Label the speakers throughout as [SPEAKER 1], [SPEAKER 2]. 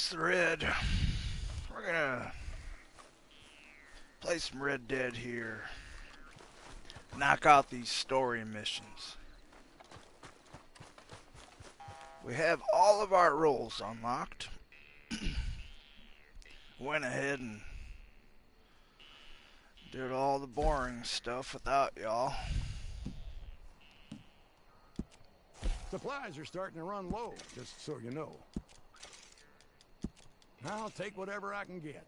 [SPEAKER 1] it's the Red. We're gonna play some Red Dead here. Knock out these story missions. We have all of our roles unlocked. Went ahead and did all the boring stuff without y'all.
[SPEAKER 2] Supplies are starting to run low, just so you know. I'll take whatever I can get.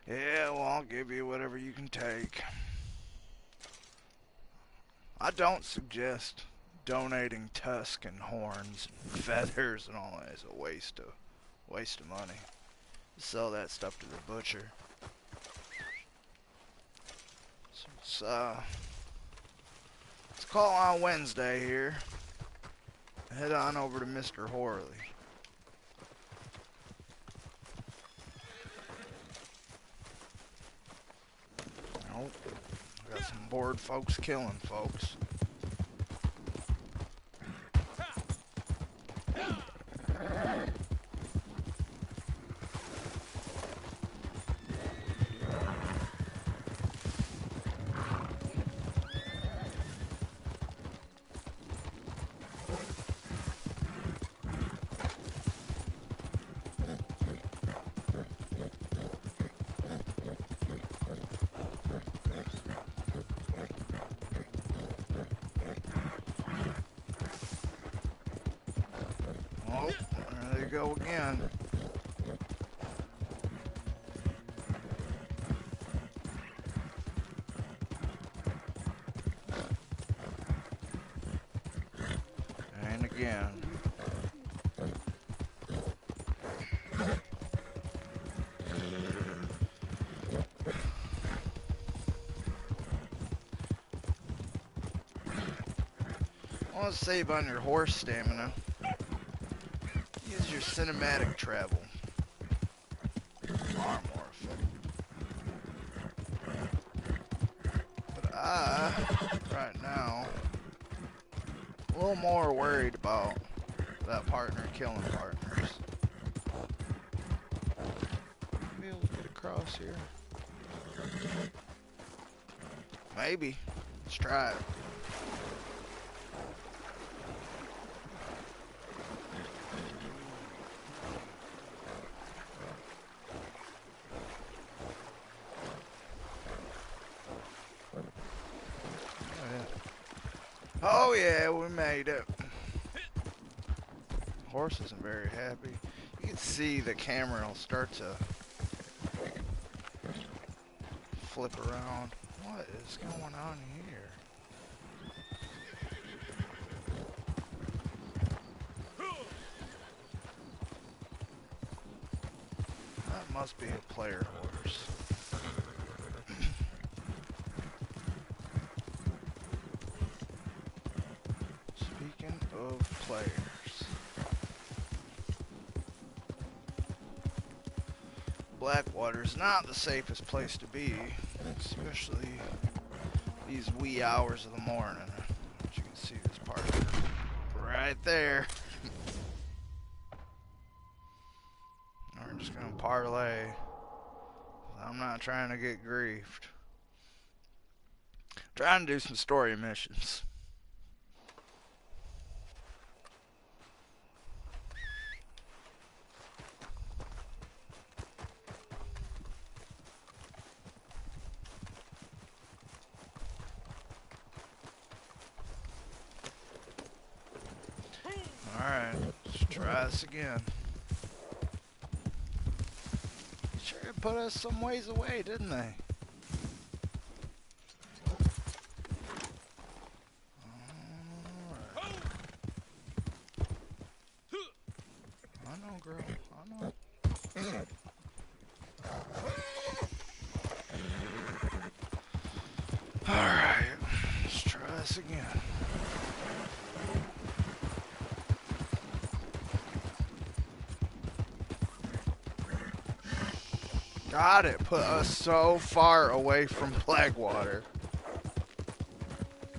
[SPEAKER 1] Yeah, well, I'll give you whatever you can take. I don't suggest donating tusk and horns and feathers and all that. It's a waste of money. Sell that stuff to the butcher. So let's call on Wednesday here. Head on over to Mr. Horley. Nope. I got some bored folks killing folks. Oh, there they go again. And again. I want to save on your horse stamina. Use your cinematic travel. Far more effective. But I, right now, a little more worried about that partner killing partners. Be able to get across here. Maybe. Let's try it. Oh yeah, we made it. Horse isn't very happy. You can see the camera will start to flip around. What is going on here? That must be a player horse. Speaking of players, Blackwater's not the safest place to be, especially these wee hours of the morning. As you can see, this partner right there. We're just gonna parlay. I'm not trying to get griefed. Trying to do some story missions. Alright, let's try this again. Sure put us some ways away, didn't they? Alright. I know, girl. I know. Alright, let's try this again. God, it put us so far away from Blackwater.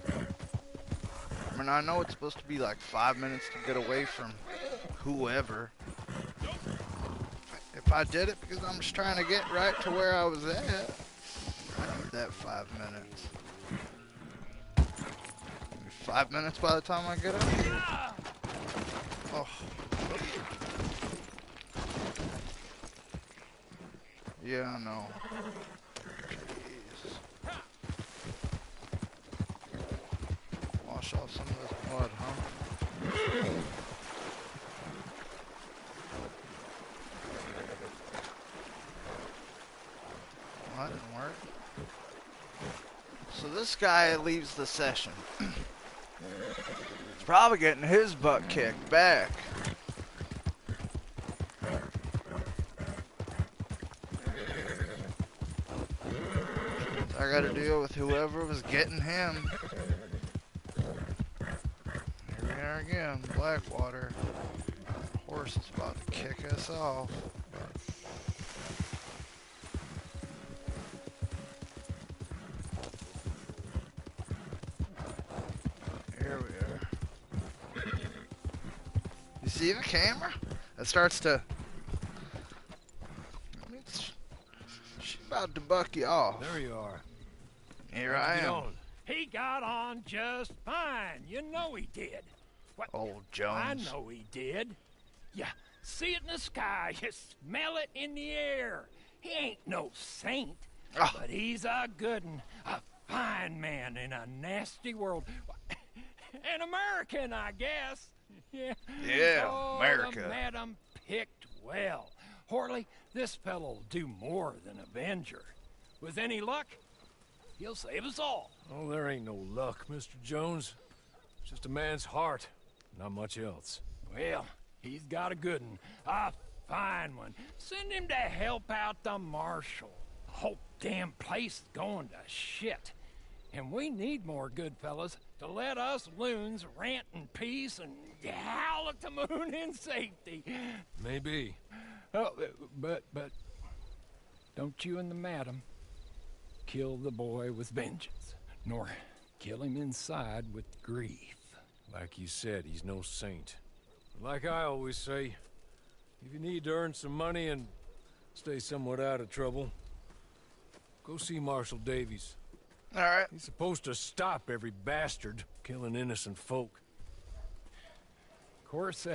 [SPEAKER 1] I mean, I know it's supposed to be like 5 minutes to get away from whoever. if I did it because I'm just trying to get right to where I was at. I need that 5 minutes. 5 minutes by the time I get up here. Oh. Yeah, I know. Jeez. Wash off some of this blood, huh? Well, that didn't work. So this guy leaves the session. He's probably getting his butt kicked back. I gotta deal with whoever was getting him. Here we are again, Blackwater. Horse is about to kick us off. Here we are. You see the camera? It starts to... She's about to buck you off.
[SPEAKER 2] There you are.
[SPEAKER 1] Here I am.
[SPEAKER 3] He got on just fine. You know he did. What?
[SPEAKER 1] Old Jones.
[SPEAKER 3] I know he did. You see it in the sky. You smell it in the air. He ain't no saint, but he's a good one. A fine man in a nasty world. An American, I guess. Yeah.
[SPEAKER 1] Yeah,
[SPEAKER 3] oh,
[SPEAKER 1] America.
[SPEAKER 3] The madam picked well. Horley, this fellow'll do more than Avenger. With any luck, he'll save us all.
[SPEAKER 4] Oh, there ain't no luck, Mr. Jones. It's just a man's heart, not much else.
[SPEAKER 3] Well, he's got a good one. A fine one. Send him to help out the marshal. The whole damn place is going to shit. And we need more good fellas to let us loons rant in peace and howl at the moon in safety.
[SPEAKER 4] Maybe.
[SPEAKER 3] Oh, but don't you and the madam kill the boy with vengeance, nor kill him inside with grief.
[SPEAKER 4] Like you said, he's no saint. But like I always say, if you need to earn some money and stay somewhat out of trouble, go see Marshal Davies.
[SPEAKER 1] All right.
[SPEAKER 4] He's supposed to stop every bastard killing innocent folk.
[SPEAKER 3] Of course,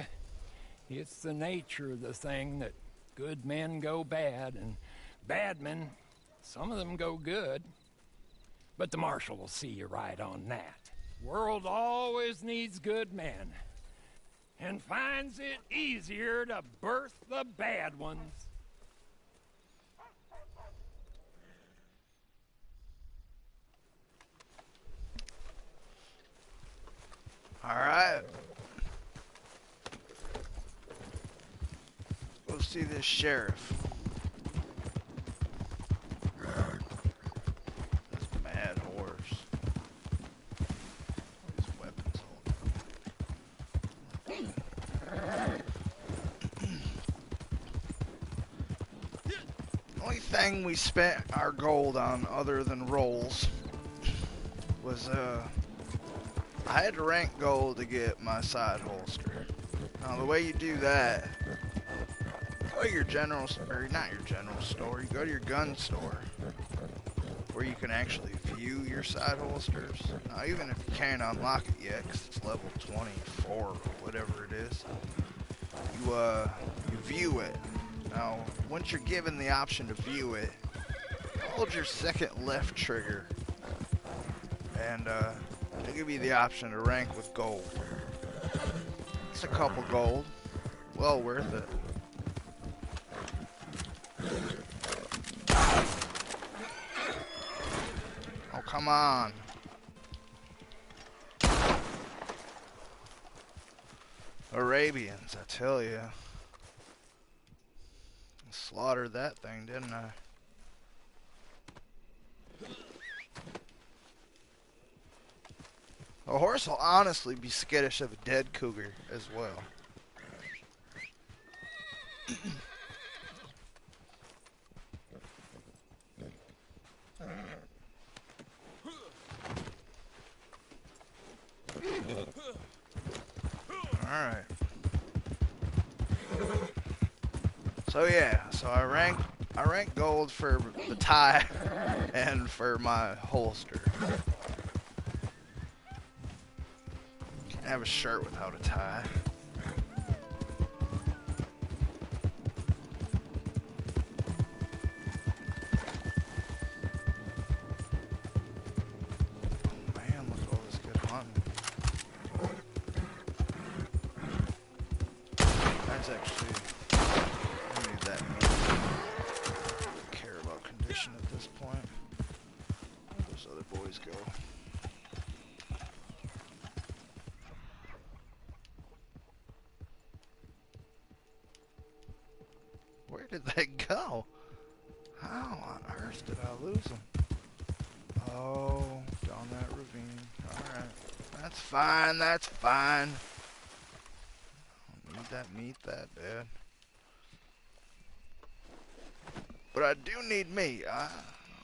[SPEAKER 3] it's the nature of the thing that good men go bad, and bad men, some of them go good. But the marshal will see you right on that. World always needs good men, and finds it easier to birth the bad ones.
[SPEAKER 1] All right. Go see this sheriff. This mad horse. These weapons hold. The only thing we spent our gold on other than rolls was I had to rank gold to get my side holster. Now the way you do that, go to your general, or not your general store, you go to your gun store, where you can actually view your side holsters. Now even if you can't unlock it yet, because it's level 24 or whatever it is, you view it. Now once you're given the option to view it, hold your second left trigger, and it'll give you the option to rank with gold. It's a couple gold. Well worth it. Oh, come on. Arabians, I tell you. Slaughtered that thing, didn't I? A horse will honestly be skittish of a dead cougar as well. Alright. So yeah, so I rank gold for the tie and for my holster. Can't have a shirt without a tie. Man, look at all this good hunting. That's actually, I need that meat. I don't care about condition at this point. Where those other boys go? Where did they go? How on earth did I lose them? Oh, down that ravine. Alright. That's fine, that's fine. I don't need that meat that bad. But I do need meat. I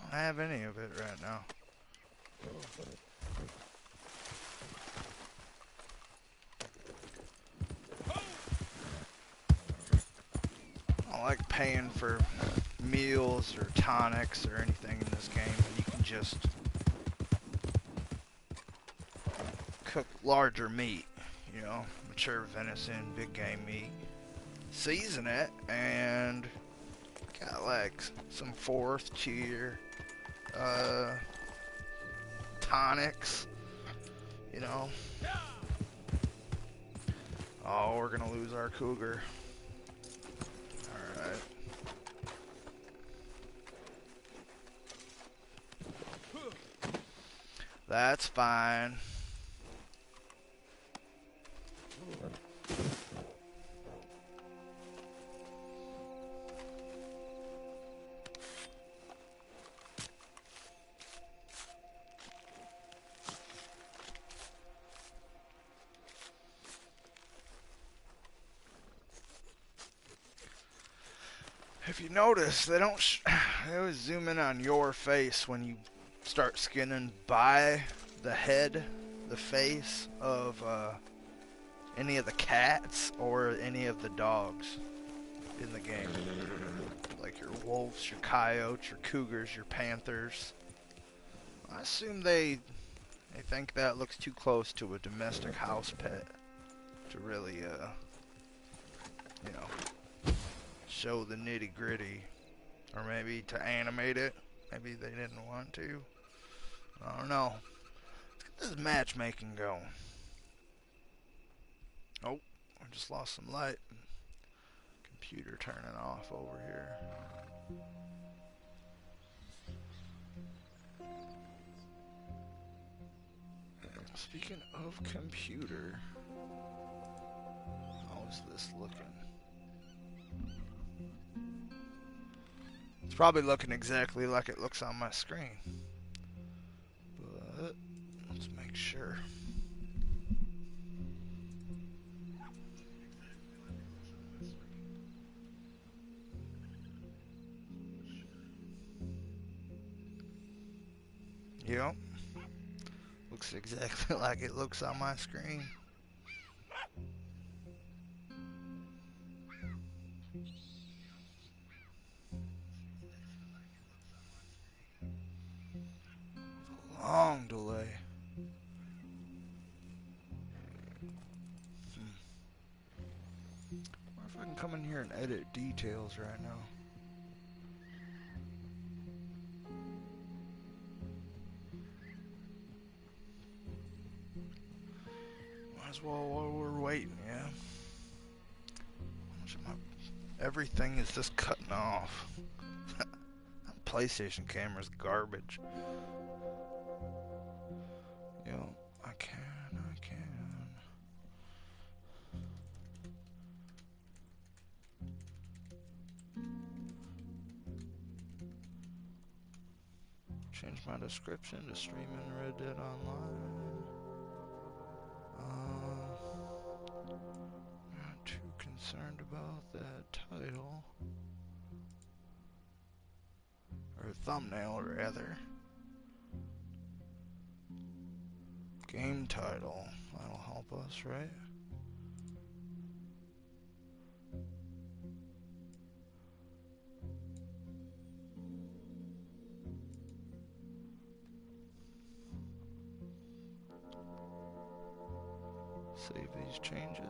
[SPEAKER 1] don't have any of it right now. I don't like paying for meals or tonics or anything in this game when you can just cook larger meat, you know, mature venison, big game meat, season it, and got like some fourth tier tonics, you know. Oh, we're gonna lose our cougar. Alright. That's fine. If you notice, they don't they always zoom in on your face when you start skinning by the head, the face of any of the cats or any of the dogs in the game. Like your wolves, your coyotes, your cougars, your panthers. I assume they think that looks too close to a domestic house pet to really, you know, show the nitty gritty, or maybe to animate it. Maybe they didn't want to. I don't know. Let's get this matchmaking going. Oh, I just lost some light. Computer turning off over here. Speaking of computer, how's this looking? It's probably looking exactly like it looks on my screen. But let's make sure. Yep. Looks exactly like it looks on my screen. Long delay. I wonder if I can come in here and edit details right now. Might as well while we're waiting, yeah. Everything is just cutting off. PlayStation camera's garbage. Yo, I can. Change my description to streaming Red Dead Online. Not too concerned about that title. Or thumbnail, rather. Game title. That'll help us, right? Save these changes.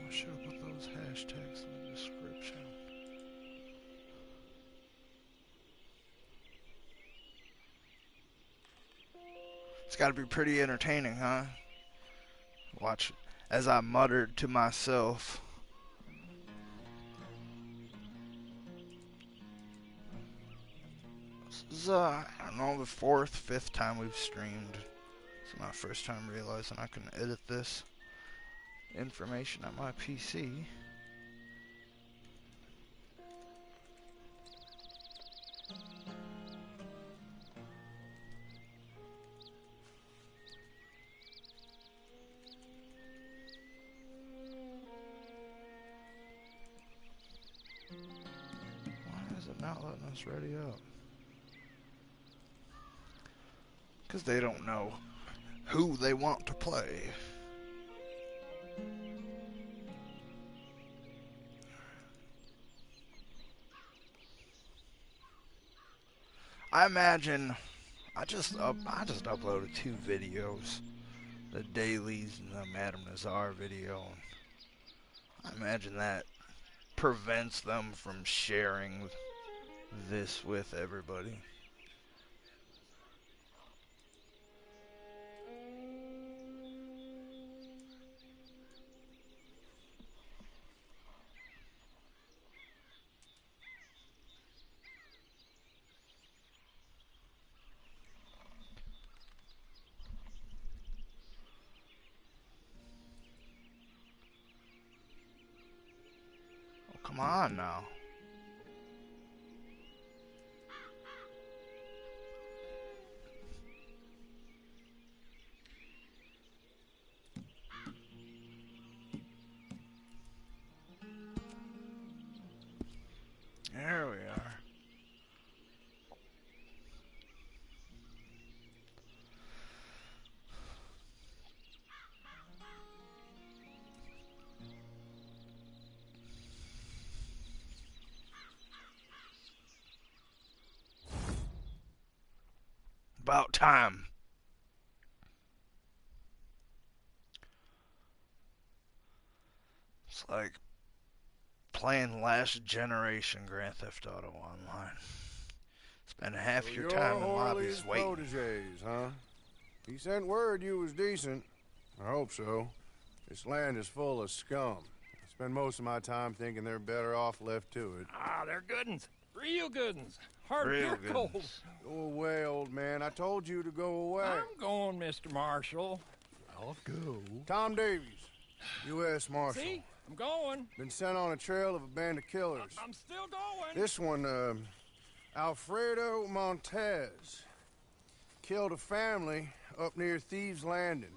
[SPEAKER 1] I should have put those hashtags in the description. It's got to be pretty entertaining, huh? Watch as I muttered to myself. This is, I don't know, the 4th, 5th time we've streamed. It's my first time realizing I can edit this information on my PC. Why is it not letting us ready up? Because they don't know who they want to play. I imagine I just uploaded 2 videos, the dailies and the Madame Nazar video. I imagine that prevents them from sharing this with everybody. Come on now. There we are. About time. It's like playing last generation Grand Theft Auto Online. Spend half
[SPEAKER 2] So
[SPEAKER 1] your time in lobbies
[SPEAKER 2] you're
[SPEAKER 1] waiting.
[SPEAKER 2] proteges, huh? He sent word you was decent. I hope so. This land is full of scum. I spend most of my time thinking they're better off left to it.
[SPEAKER 3] Ah, they're good uns. Real good uns. Hard
[SPEAKER 1] Real
[SPEAKER 3] pure gold.
[SPEAKER 1] good.
[SPEAKER 2] Go away, old man. I told you to go away.
[SPEAKER 3] I'm going, Mr. Marshal.
[SPEAKER 4] I'll go.
[SPEAKER 2] Tom Davies, U.S. Marshal.
[SPEAKER 3] See? I'm going.
[SPEAKER 2] Been sent on a trail of a band of killers.
[SPEAKER 3] I'm still going.
[SPEAKER 2] This one, Alfredo Montez. Killed a family up near Thieves' Landing.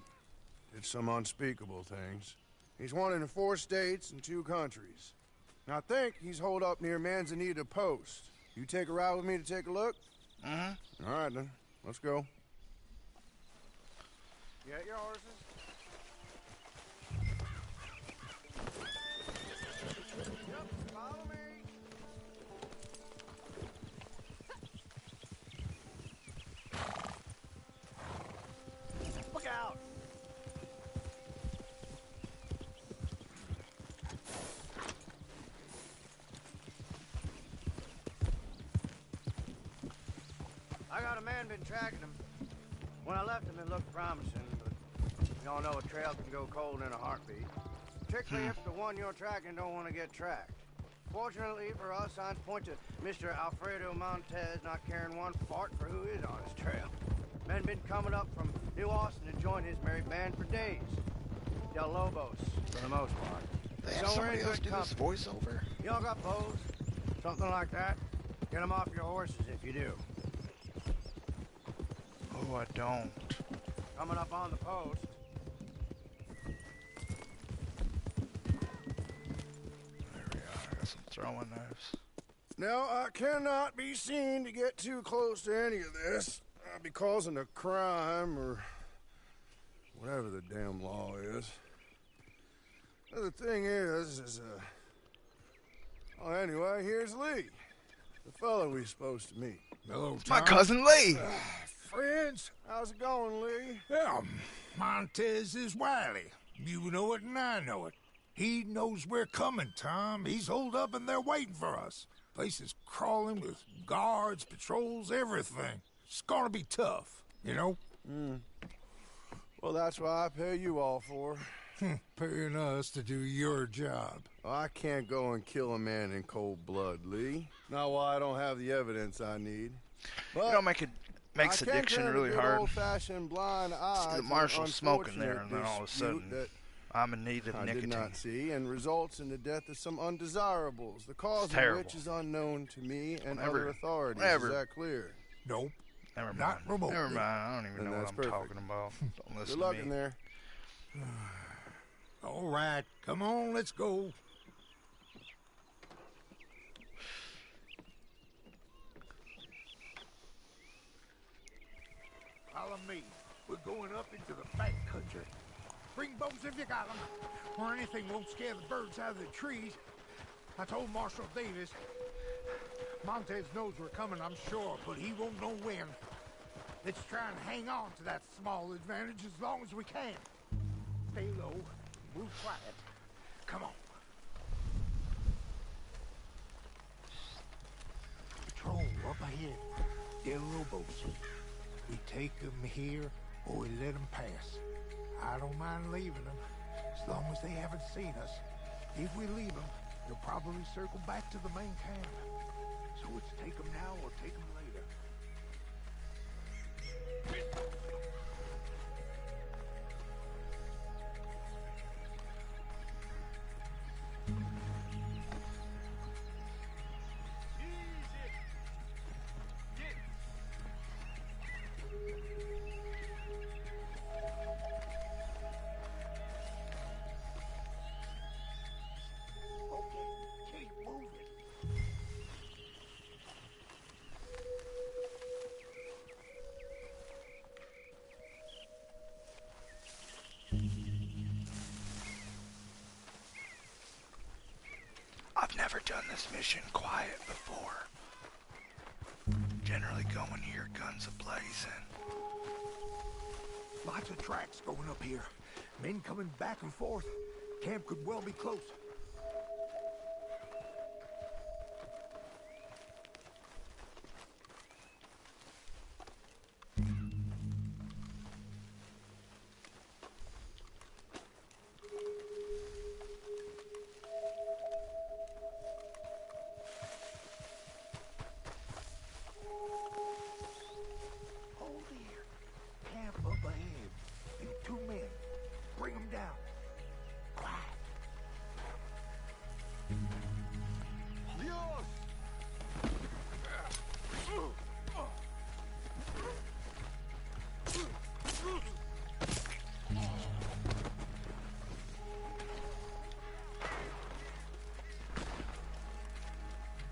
[SPEAKER 2] Did some unspeakable things. He's wanted in 4 states and 2 countries. Now, I think he's holed up near Manzanita Post. You take a ride with me to take a look?
[SPEAKER 1] Mm-hmm.
[SPEAKER 2] All right, then. Let's go. You got your horses? Yep, follow me. Look out! I got a man been tracking him. When I left him, it looked promising, but Y'all know a trail can go cold in a heartbeat. Particularly if the one you're tracking don't want to get tracked. Fortunately for us, signs point to Mr. Alfredo Montez not caring one fart for who is on his trail. Men been coming up from New Austin to join his merry band for days. Del Lobos, for the most part.
[SPEAKER 1] They have somebody else do this voiceover?
[SPEAKER 2] Y'all got bows? Something like that? Get them off your horses if you do.
[SPEAKER 1] Oh, I don't.
[SPEAKER 2] Coming up on the post.
[SPEAKER 1] There we are. I got some throwing knives.
[SPEAKER 2] Now, I cannot be seen to get too close to any of this. I'll be causing a crime or whatever the damn law is. The thing is, oh, anyway, here's Lee, the fellow we're supposed to meet.
[SPEAKER 5] Hello,
[SPEAKER 1] It's my
[SPEAKER 5] Tom.
[SPEAKER 1] cousin Lee.
[SPEAKER 5] Friends.
[SPEAKER 2] How's it going, Lee?
[SPEAKER 5] Yeah, Montez is wily. You know it and I know it. He knows we're coming, Tom. He's holed up and they're waiting for us. Place is crawling with guards, patrols, everything. It's gonna be tough, you know?
[SPEAKER 2] Well, that's what I pay you all for.
[SPEAKER 5] Paying us to do your job.
[SPEAKER 2] Well, I can't go and kill a man in cold blood, Lee. Not while I don't have the evidence I need. But
[SPEAKER 1] You know, makes
[SPEAKER 2] I can
[SPEAKER 1] addiction
[SPEAKER 2] turn a
[SPEAKER 1] really
[SPEAKER 2] good
[SPEAKER 1] hard.
[SPEAKER 2] old-fashioned blind eye
[SPEAKER 1] See the
[SPEAKER 2] to
[SPEAKER 1] marshal
[SPEAKER 2] an
[SPEAKER 1] smoking there,
[SPEAKER 2] unfortunate
[SPEAKER 1] and then all of a
[SPEAKER 2] dispute
[SPEAKER 1] sudden,
[SPEAKER 2] that
[SPEAKER 1] I'm in need of
[SPEAKER 2] I
[SPEAKER 1] nicotine.
[SPEAKER 2] did not see, and results in the death of some undesirables, the cause of
[SPEAKER 1] terrible.
[SPEAKER 2] which is unknown to me and
[SPEAKER 1] Never-
[SPEAKER 2] other authorities.
[SPEAKER 1] never-
[SPEAKER 2] Is that clear?
[SPEAKER 5] Nope.
[SPEAKER 1] Never mind.
[SPEAKER 5] Not remotely.
[SPEAKER 1] Never mind. I don't even
[SPEAKER 2] And
[SPEAKER 1] know what
[SPEAKER 2] that's
[SPEAKER 1] I'm
[SPEAKER 2] perfect.
[SPEAKER 1] talking about. Don't listen
[SPEAKER 2] Good luck
[SPEAKER 1] to
[SPEAKER 2] in
[SPEAKER 1] me.
[SPEAKER 2] there.
[SPEAKER 5] All right, come on, let's go. Follow me. We're going up into the back country. Bring bows if you got them, or anything won't scare the birds out of the trees. I told Marshal Davis. Montez knows we're coming, I'm sure, but he won't know when. Let's try and hang on to that small advantage as long as we can. Stay low, move quiet. Come on. Patrol up ahead. They're rowboats. We take them here or we let them pass. I don't mind leaving them as long as they haven't seen us. If we leave them, they'll probably circle back to the main camp. So it's take them now or take them later. Okay, keep moving.
[SPEAKER 1] I've never done this mission quiet before. Generally going here, guns a-blazing.
[SPEAKER 5] Lots of tracks going up here. Men coming back and forth. Camp could well be close. Hold here. Camp up ahead. And 2 men. Bring them down. Quiet.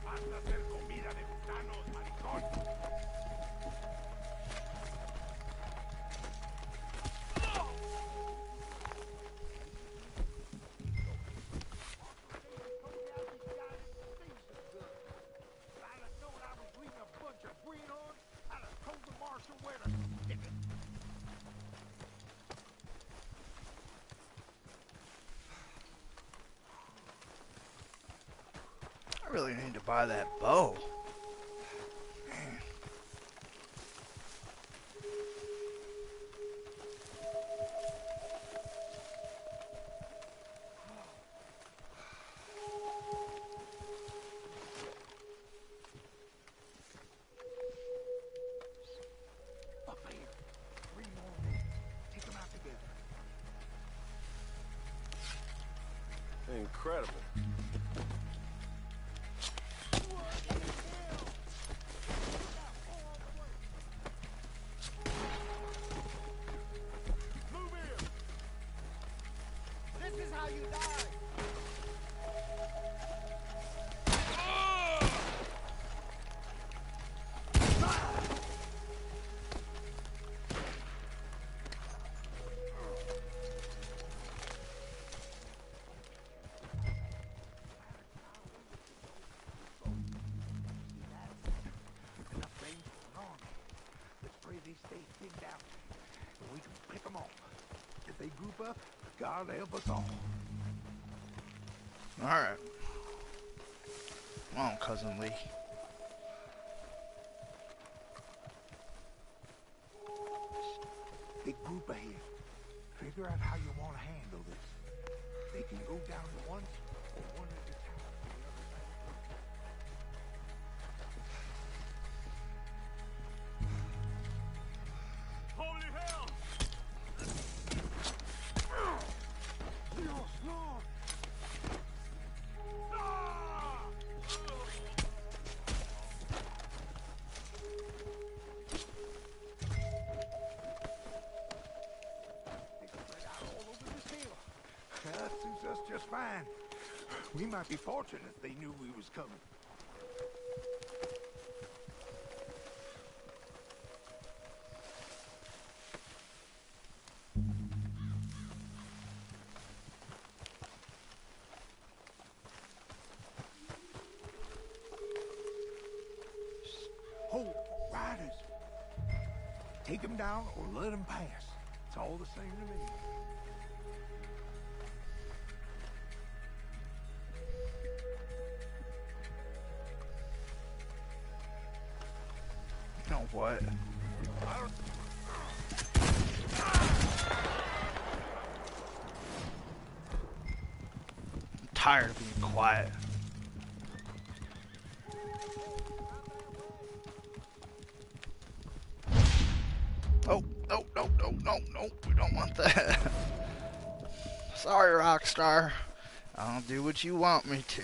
[SPEAKER 5] Vas a hacer comida de gusanos, maricón.
[SPEAKER 1] I really need to buy that bow.
[SPEAKER 4] incredible.
[SPEAKER 5] This is how you die. Enough things going on. Let's pray they stay thinned out, and we can pick them off. If they group up, God help us all.
[SPEAKER 1] Alright. Come on, Cousin Lee.
[SPEAKER 5] Big group ahead. Figure out how you want to handle this. They can go down at once or one at a time.
[SPEAKER 4] Holy hell!
[SPEAKER 5] Dios, no! They spread out all over this hill. That suits us just fine. We might be fortunate they knew we was coming. Hold, riders. Take them down or let them pass. It's all the same to me.
[SPEAKER 1] You know what? I'm tired of being quiet. Oh, no, no, no, no, no. We don't want that. Sorry, Rockstar. I'll do what you want me to.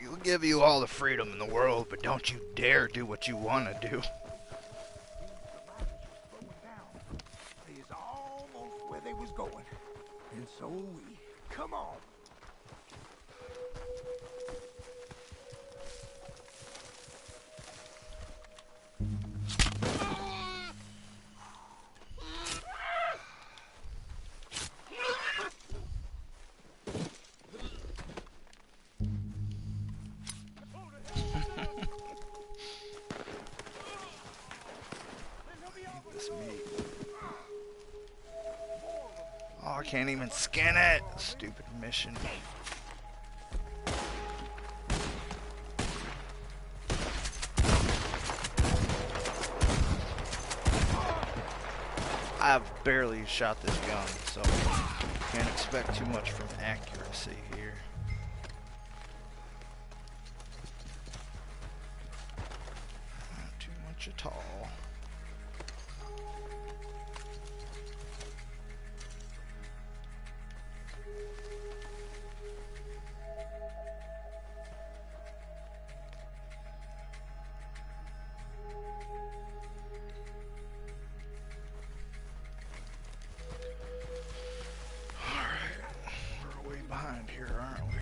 [SPEAKER 1] We'll give you all the freedom in the world, but don't you dare do what you want to do.
[SPEAKER 5] The riders were slowing down. They is almost where they was going. And so are we. Come on.
[SPEAKER 1] This meat. Oh, I can't even skin it. Stupid mission. I've barely shot this gun, so can't expect too much from accuracy here. Not too much at all. Behind here, aren't we?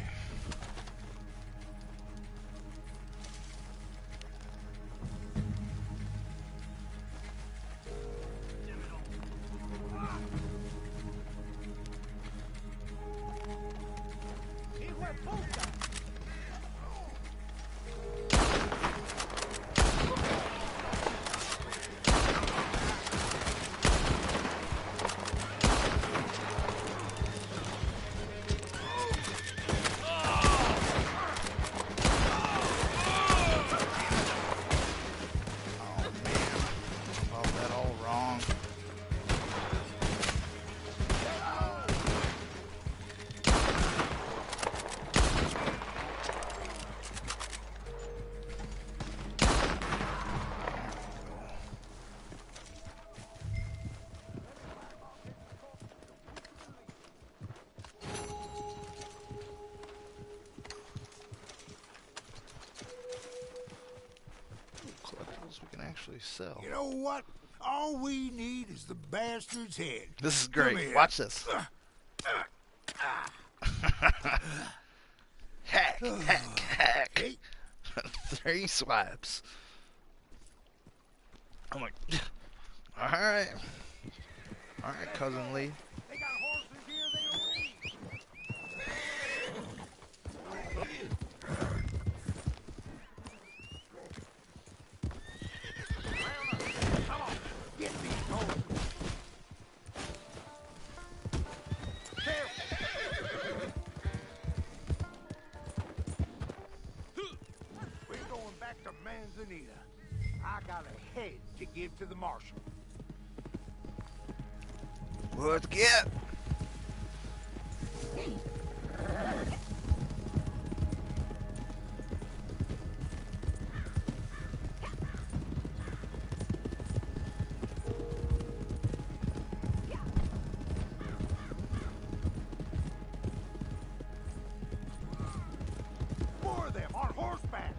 [SPEAKER 1] actually sell.
[SPEAKER 5] You know what? All we need is the bastard's head.
[SPEAKER 1] This is
[SPEAKER 5] Come
[SPEAKER 1] great.
[SPEAKER 5] here.
[SPEAKER 1] Watch this. Hack, hack, hack.
[SPEAKER 5] Hey.
[SPEAKER 1] 3 swipes. I'm like, alright. Alright, Cousin Lee.
[SPEAKER 5] They got horses here they don't need. Come on, get these horses. We're going back to Manzanita. I got a head to give to the marshal.
[SPEAKER 1] Let's get.
[SPEAKER 5] More of them on horseback.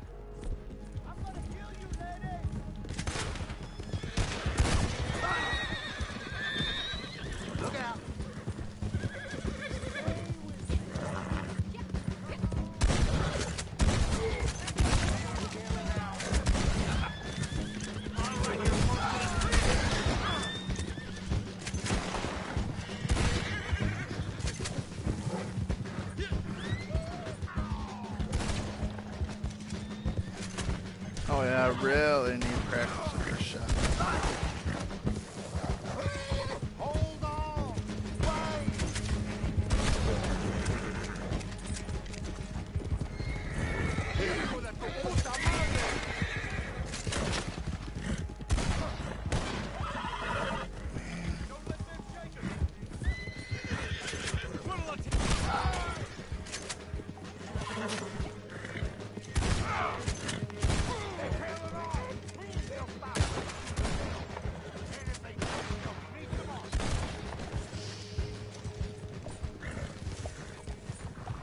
[SPEAKER 5] I'm gonna kill you, lady. Look out.
[SPEAKER 1] Oh yeah, I really need practice on this shot.
[SPEAKER 5] Hold on. Wait. Hijo de tu puta madre. Don't let them shake us.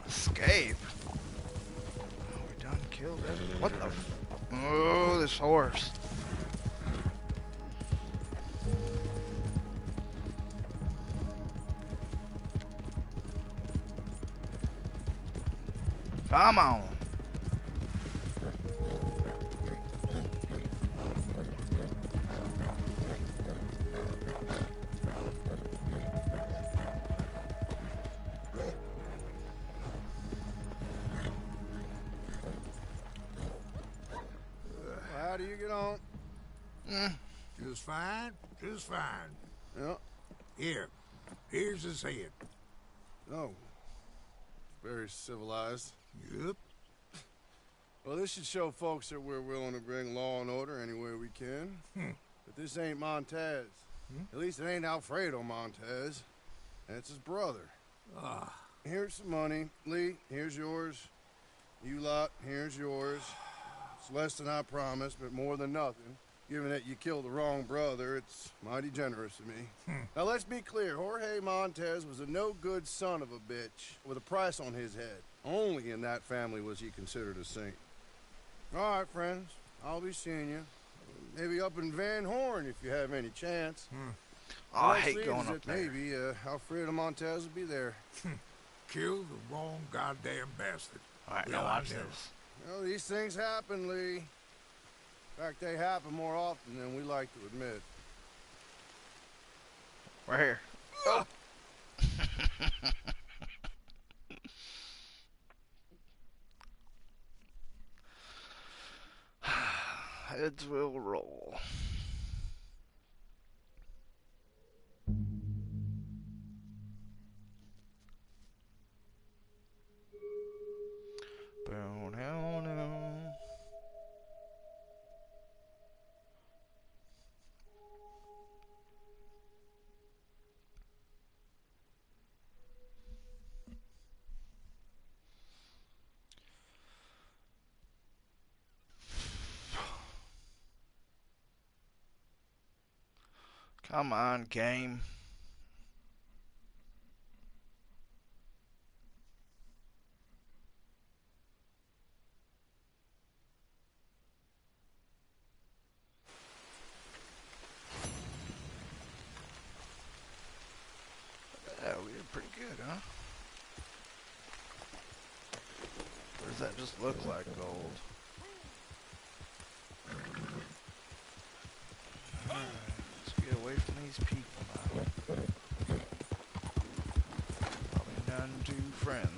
[SPEAKER 1] Escape. Oh, we done killed everything. What the? Oh, this horse. Come on.
[SPEAKER 2] How do you get on?
[SPEAKER 5] Just fine. Just fine.
[SPEAKER 2] Yeah.
[SPEAKER 5] Here's his head.
[SPEAKER 2] Oh. Very civilized.
[SPEAKER 5] Yep.
[SPEAKER 2] Well, this should show folks that we're willing to bring law and order any way we can. But this ain't Montez. At least it ain't Alfredo Montez. That's his brother. Here's some money. Lee, here's yours. You lot, here's yours. It's less than I promised, but more than nothing. Given that you killed the wrong brother, it's mighty generous of me. Now, let's be clear. Jorge Montez was a no-good son of a bitch with a price on his head. Only in that family was he considered a saint. All right, friends. I'll be seeing you. Maybe up in Van Horn if you have any chance.
[SPEAKER 1] Oh, I hate going up there.
[SPEAKER 2] Maybe Alfredo Montez will be there.
[SPEAKER 5] Kill the wrong goddamn bastard.
[SPEAKER 1] All right,
[SPEAKER 5] Well,
[SPEAKER 1] now
[SPEAKER 5] I
[SPEAKER 1] watch
[SPEAKER 5] never-
[SPEAKER 1] this.
[SPEAKER 2] Well, these things happen, Lee. In fact, they happen more often than we like to admit.
[SPEAKER 1] Right here. Oh. Heads will roll. Boom, hell no. Come on, game. that just look like gold. Alright, let's get away from these people now. Probably none too friendly.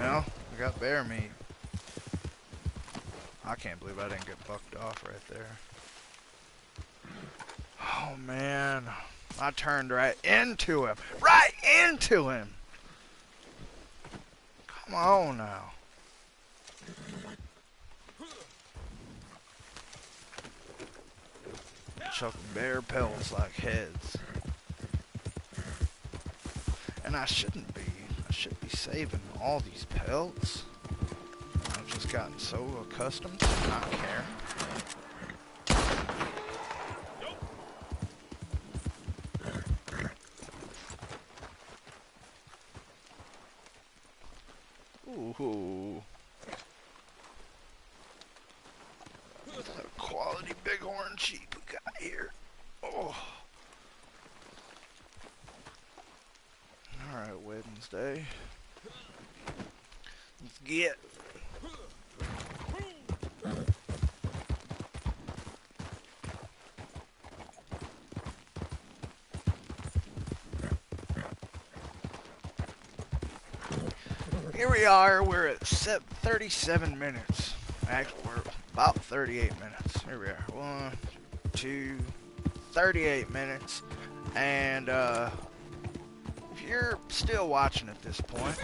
[SPEAKER 1] Well, we got bear meat. I can't believe I didn't get bucked off right there. Oh man, I turned right into him. Right into him! Come on now. Chucking bear pelts like heads. And I shouldn't be. I should be saving all these pelts. I've just gotten so accustomed to not caring. Ooh. What's that quality bighorn sheep we got here? Oh. Alright, Wednesday. Let's get. Here we are, we're at 37 minutes. Actually, we're about 38 minutes. Here we are. 1, 2, 38 minutes. And, if you're still watching at this point,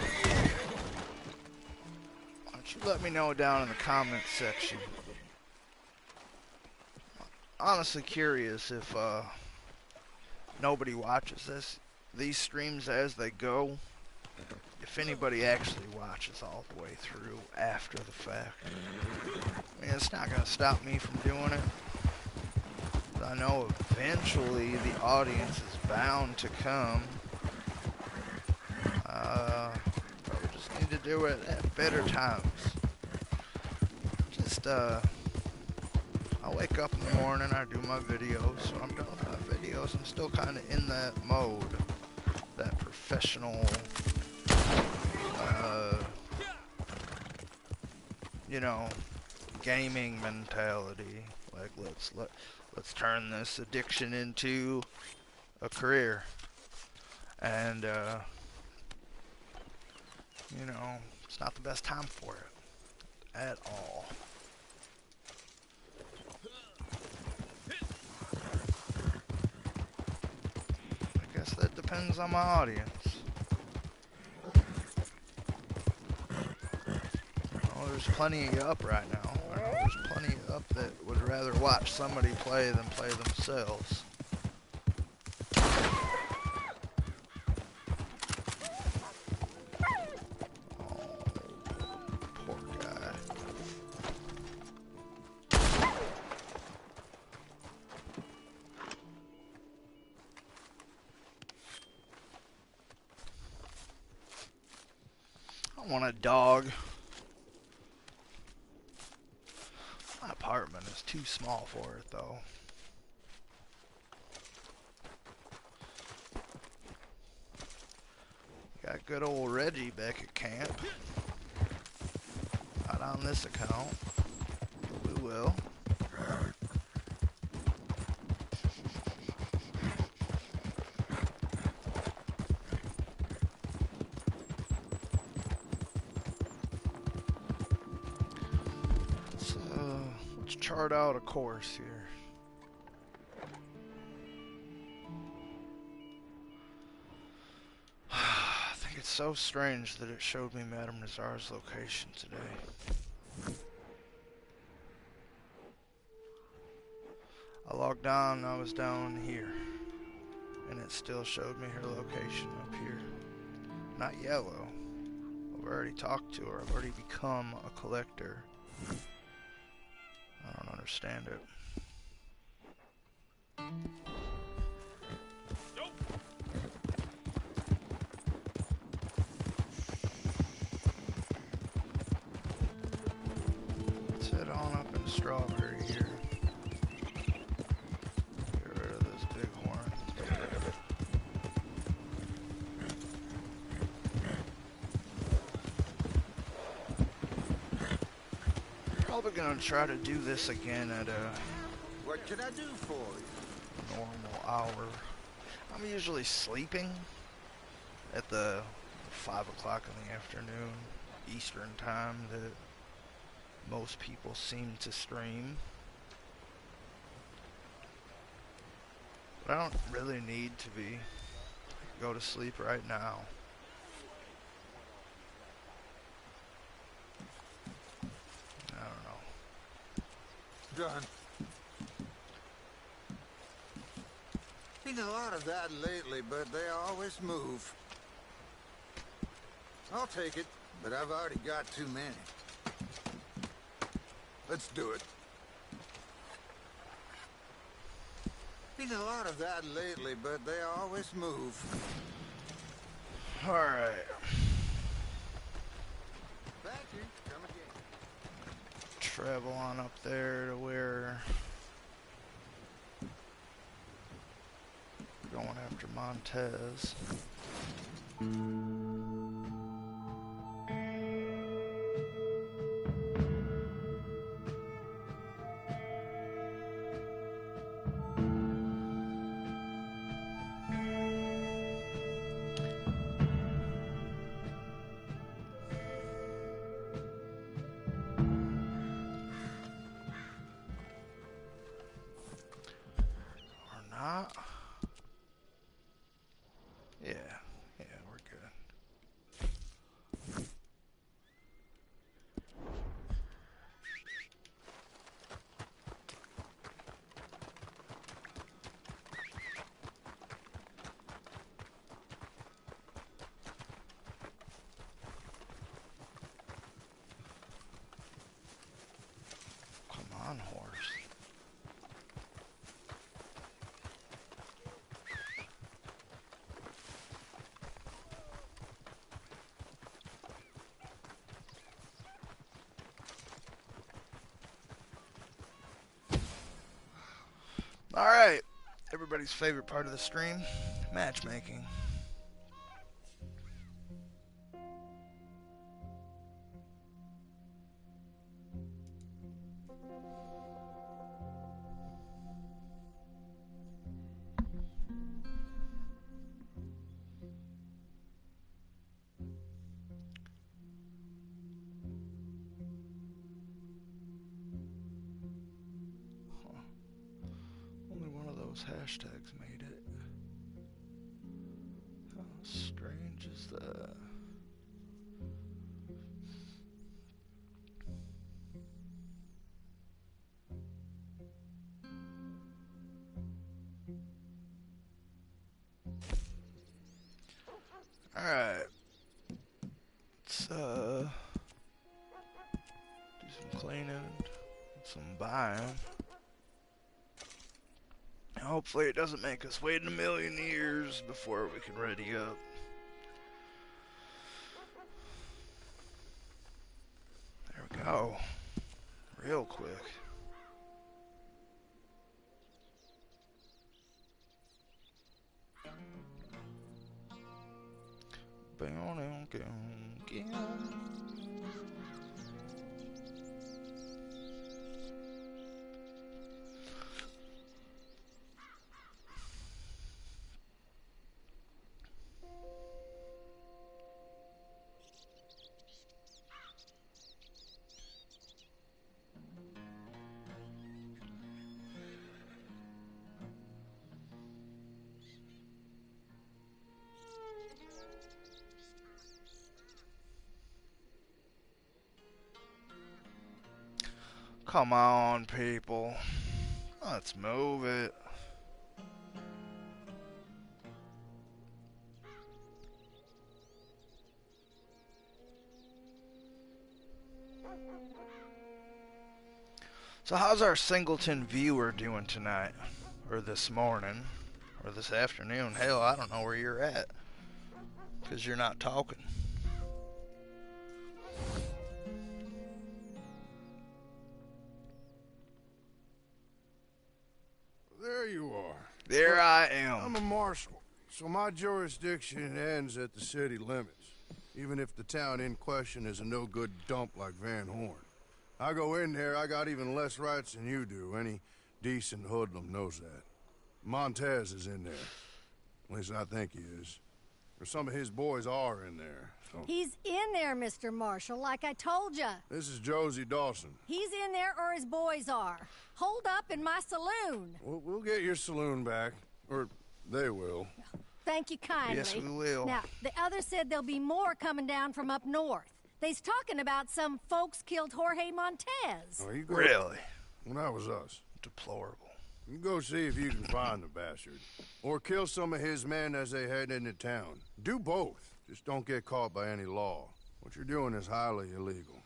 [SPEAKER 1] why don't you let me know down in the comments section. Honestly curious if, nobody watches these streams as they go. If anybody actually watches all the way through after the fact. I mean, it's not going to stop me from doing it. I know eventually the audience is bound to come. We just need to do it at better times. Just, I wake up in the morning, I do my videos. When I'm done with my videos, I'm still kind of in that mode. That professional... you know, gaming mentality. Like, let's turn this addiction into a career. And you know, it's not the best time for it at all. I guess that depends on my audience. There's plenty up right now. I know there's plenty up that would rather watch somebody play than play themselves. Oh, poor guy. I want a dog. My apartment is too small for it, though. Got good old Reggie back at camp. Not on this account, but we will. Let's chart out a course here. I think it's so strange that it showed me Madame Nazar's location today. I logged on, I was down here, and it still showed me her location up here. Not yellow. I've already talked to her, I've already become a collector. I don't understand it. Probably gonna try to do this again at a
[SPEAKER 5] What can I do for you?
[SPEAKER 1] normal hour. I'm usually sleeping at the 5 o'clock in the afternoon Eastern time that most people seem to stream. But I don't really need to be. I can go to sleep right now. I don't know.
[SPEAKER 5] Done. Seen a lot of that lately, but they always move. I'll take it, but I've already got too many. Let's do it. Seen a lot of that lately, but they always move.
[SPEAKER 1] Alright.
[SPEAKER 5] Thank you. Come again.
[SPEAKER 1] Travel on up there to where we're going after Montez. Yeah, we're good. Come on, horse. Alright, everybody's favorite part of the stream, matchmaking. Only one of those hashtags made it. How strange is that? Alright. Let's do some cleaning, some buying. Hopefully it doesn't make us wait a million years before we can ready up. There we go. Real quick. Come on, people. Let's move it. So how's our Singleton viewer doing tonight? Or this morning? Or this afternoon? Hell, I don't know where you're at. Because you're not talking.
[SPEAKER 2] There you are.
[SPEAKER 1] There I am.
[SPEAKER 2] I'm a marshal, so my jurisdiction ends at the city limits, even if the town in question is a no-good dump like Van Horn. I go in there, I got even less rights than you do. Any decent hoodlum knows that. Montez is in there. At least I think he is. Or some of his boys are in there, so...
[SPEAKER 6] He's in there, Mr. Marshall, like I told ya.
[SPEAKER 2] This is Josie Dawson.
[SPEAKER 6] He's in there or his boys are. Hold up in my saloon.
[SPEAKER 2] We'll get your saloon back. Or they will.
[SPEAKER 6] Thank you kindly.
[SPEAKER 1] Yes, we will.
[SPEAKER 6] Now, the others said there'll be more coming down from up north. They's talking about some folks killed Jorge Montez.
[SPEAKER 2] Oh, you go...
[SPEAKER 1] Really?
[SPEAKER 2] Well, that was us.
[SPEAKER 1] Deplorable.
[SPEAKER 2] You go see if you can find the bastard. Or kill some of his men as they head into town. Do both. Just don't get caught by any law. What you're doing is highly illegal.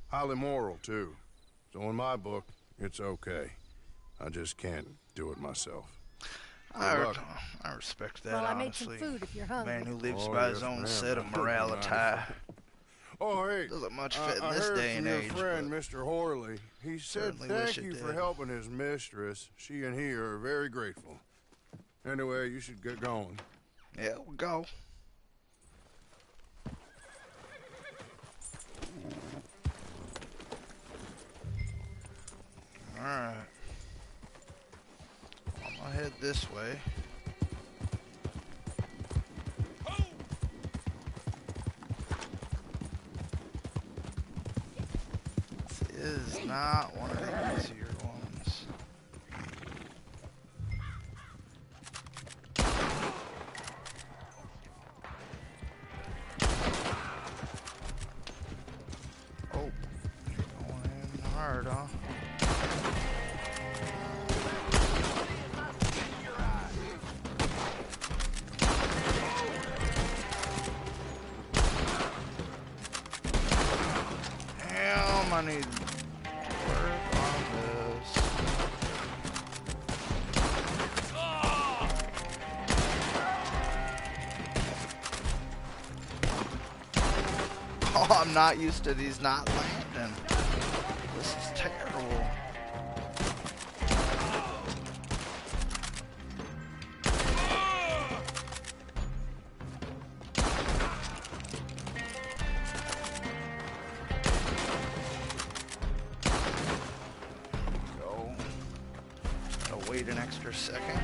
[SPEAKER 2] Highly moral, too. So in my book, it's okay. I just can't do it myself.
[SPEAKER 1] I respect that,
[SPEAKER 6] Well, I
[SPEAKER 1] honestly.
[SPEAKER 6] made some food if you're hungry.
[SPEAKER 1] Man who lives
[SPEAKER 2] Oh,
[SPEAKER 1] by
[SPEAKER 2] yes,
[SPEAKER 1] his own
[SPEAKER 2] ma'am.
[SPEAKER 1] set of morality.
[SPEAKER 2] Oh, hey.
[SPEAKER 1] Doesn't much fit in
[SPEAKER 2] I
[SPEAKER 1] this
[SPEAKER 2] heard
[SPEAKER 1] day and
[SPEAKER 2] from
[SPEAKER 1] age.
[SPEAKER 2] your friend,
[SPEAKER 1] but
[SPEAKER 2] Mr. Horley. He said
[SPEAKER 1] certainly wish
[SPEAKER 2] thank
[SPEAKER 1] it
[SPEAKER 2] you for
[SPEAKER 1] did.
[SPEAKER 2] helping his mistress. She and he are very grateful. Anyway, you should get going.
[SPEAKER 1] yeah, we'll go. Alright. I'm gonna head this way. This is not one of the easier ones. Oh, going in hard, huh? Damn, I need work on this. Oh, I'm not used to these not landing. This is terrible. Go. Gotta wait an extra second.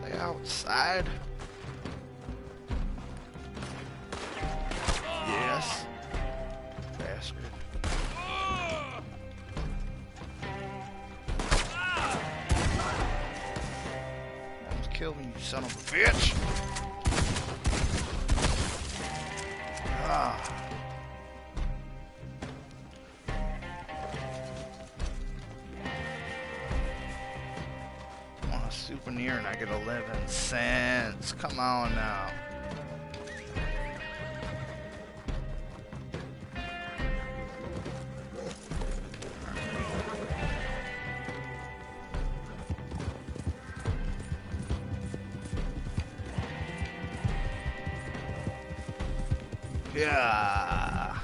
[SPEAKER 1] They outside. Yes. Bastard. Almost killed me, you son of a bitch. Ah. I want a souvenir and I get 11 cents. Come on now. Yeah.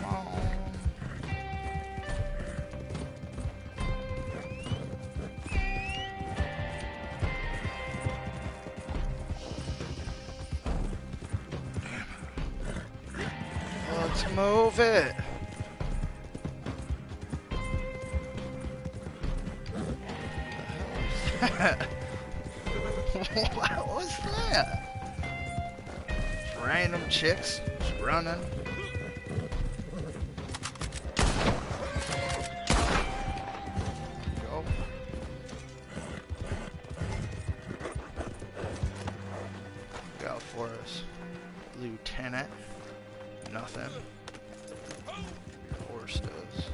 [SPEAKER 1] Come on. Let's move it. What was that? Random chicks just running. Go. Go for us, Lieutenant. Nothing. Your horse does.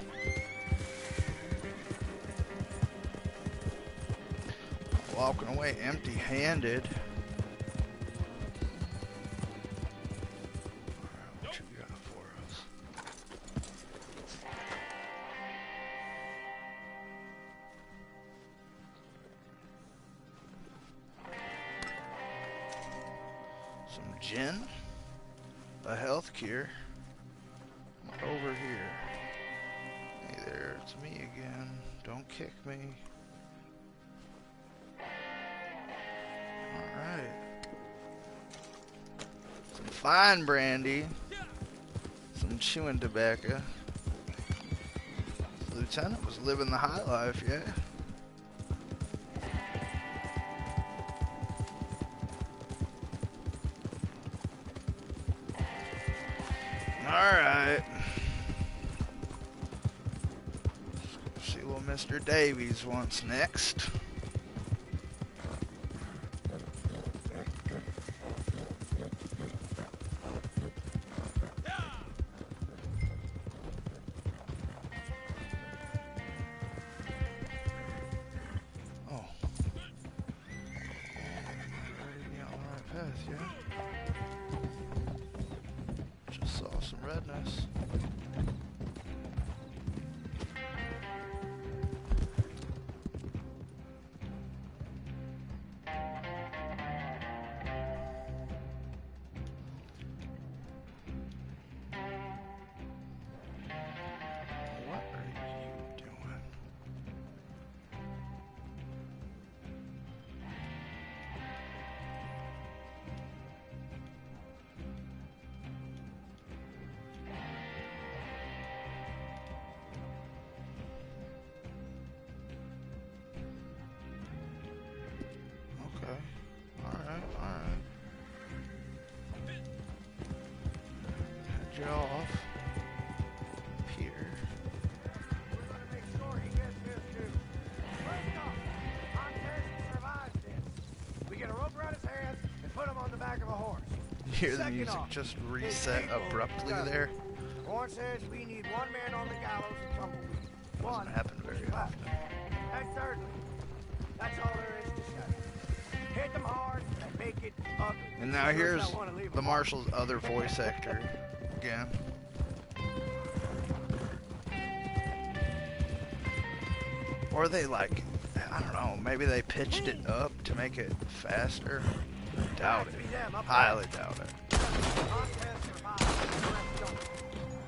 [SPEAKER 1] Walking away empty-handed. Alright, what you got for us? Some gin. A health cure. What over here? Hey there, it's me again. Don't kick me. Alright. Some fine brandy. Some chewing tobacco. The lieutenant was living the high life, yeah. Alright. See what Mr. Davies wants next. Oh. Already on the right path, yeah. Just saw some redness. What are you doing? Okay. Alright, alright. Head you off. Here.
[SPEAKER 5] We're gonna make sure he gets this too. First off, Montez survived this. We get a rope around his hands and put him on the back of a horse.
[SPEAKER 1] You hear the
[SPEAKER 5] Second
[SPEAKER 1] music
[SPEAKER 5] off,
[SPEAKER 1] just
[SPEAKER 5] his
[SPEAKER 1] reset
[SPEAKER 5] people
[SPEAKER 1] abruptly
[SPEAKER 5] got it.
[SPEAKER 1] there.
[SPEAKER 5] Warren says we need one man on the gallows and tumbleweed.
[SPEAKER 1] Doesn't
[SPEAKER 5] One
[SPEAKER 1] happen very
[SPEAKER 5] left.
[SPEAKER 1] often.
[SPEAKER 5] And thirdly, that's all there is to say. Hit them hard and make it ugly.
[SPEAKER 1] And now
[SPEAKER 5] Sure as
[SPEAKER 1] here's
[SPEAKER 5] I wanna leave
[SPEAKER 1] the
[SPEAKER 5] them
[SPEAKER 1] Marshal's other voice actor again. Or they like, I don't know, maybe they pitched it up to make it faster. Doubt it. Highly doubt it.
[SPEAKER 5] Montez survived. The rest don't.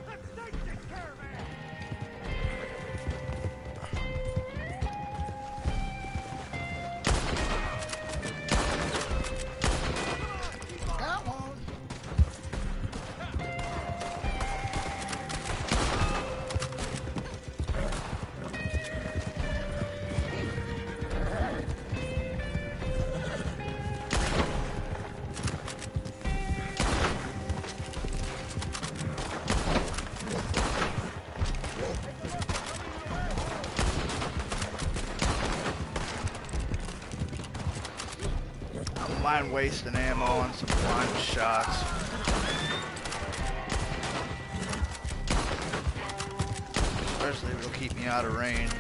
[SPEAKER 5] Let's take this caravan.
[SPEAKER 1] Come on. I don't mind wasting ammo on some blind shots. Especially if it'll keep me out of range.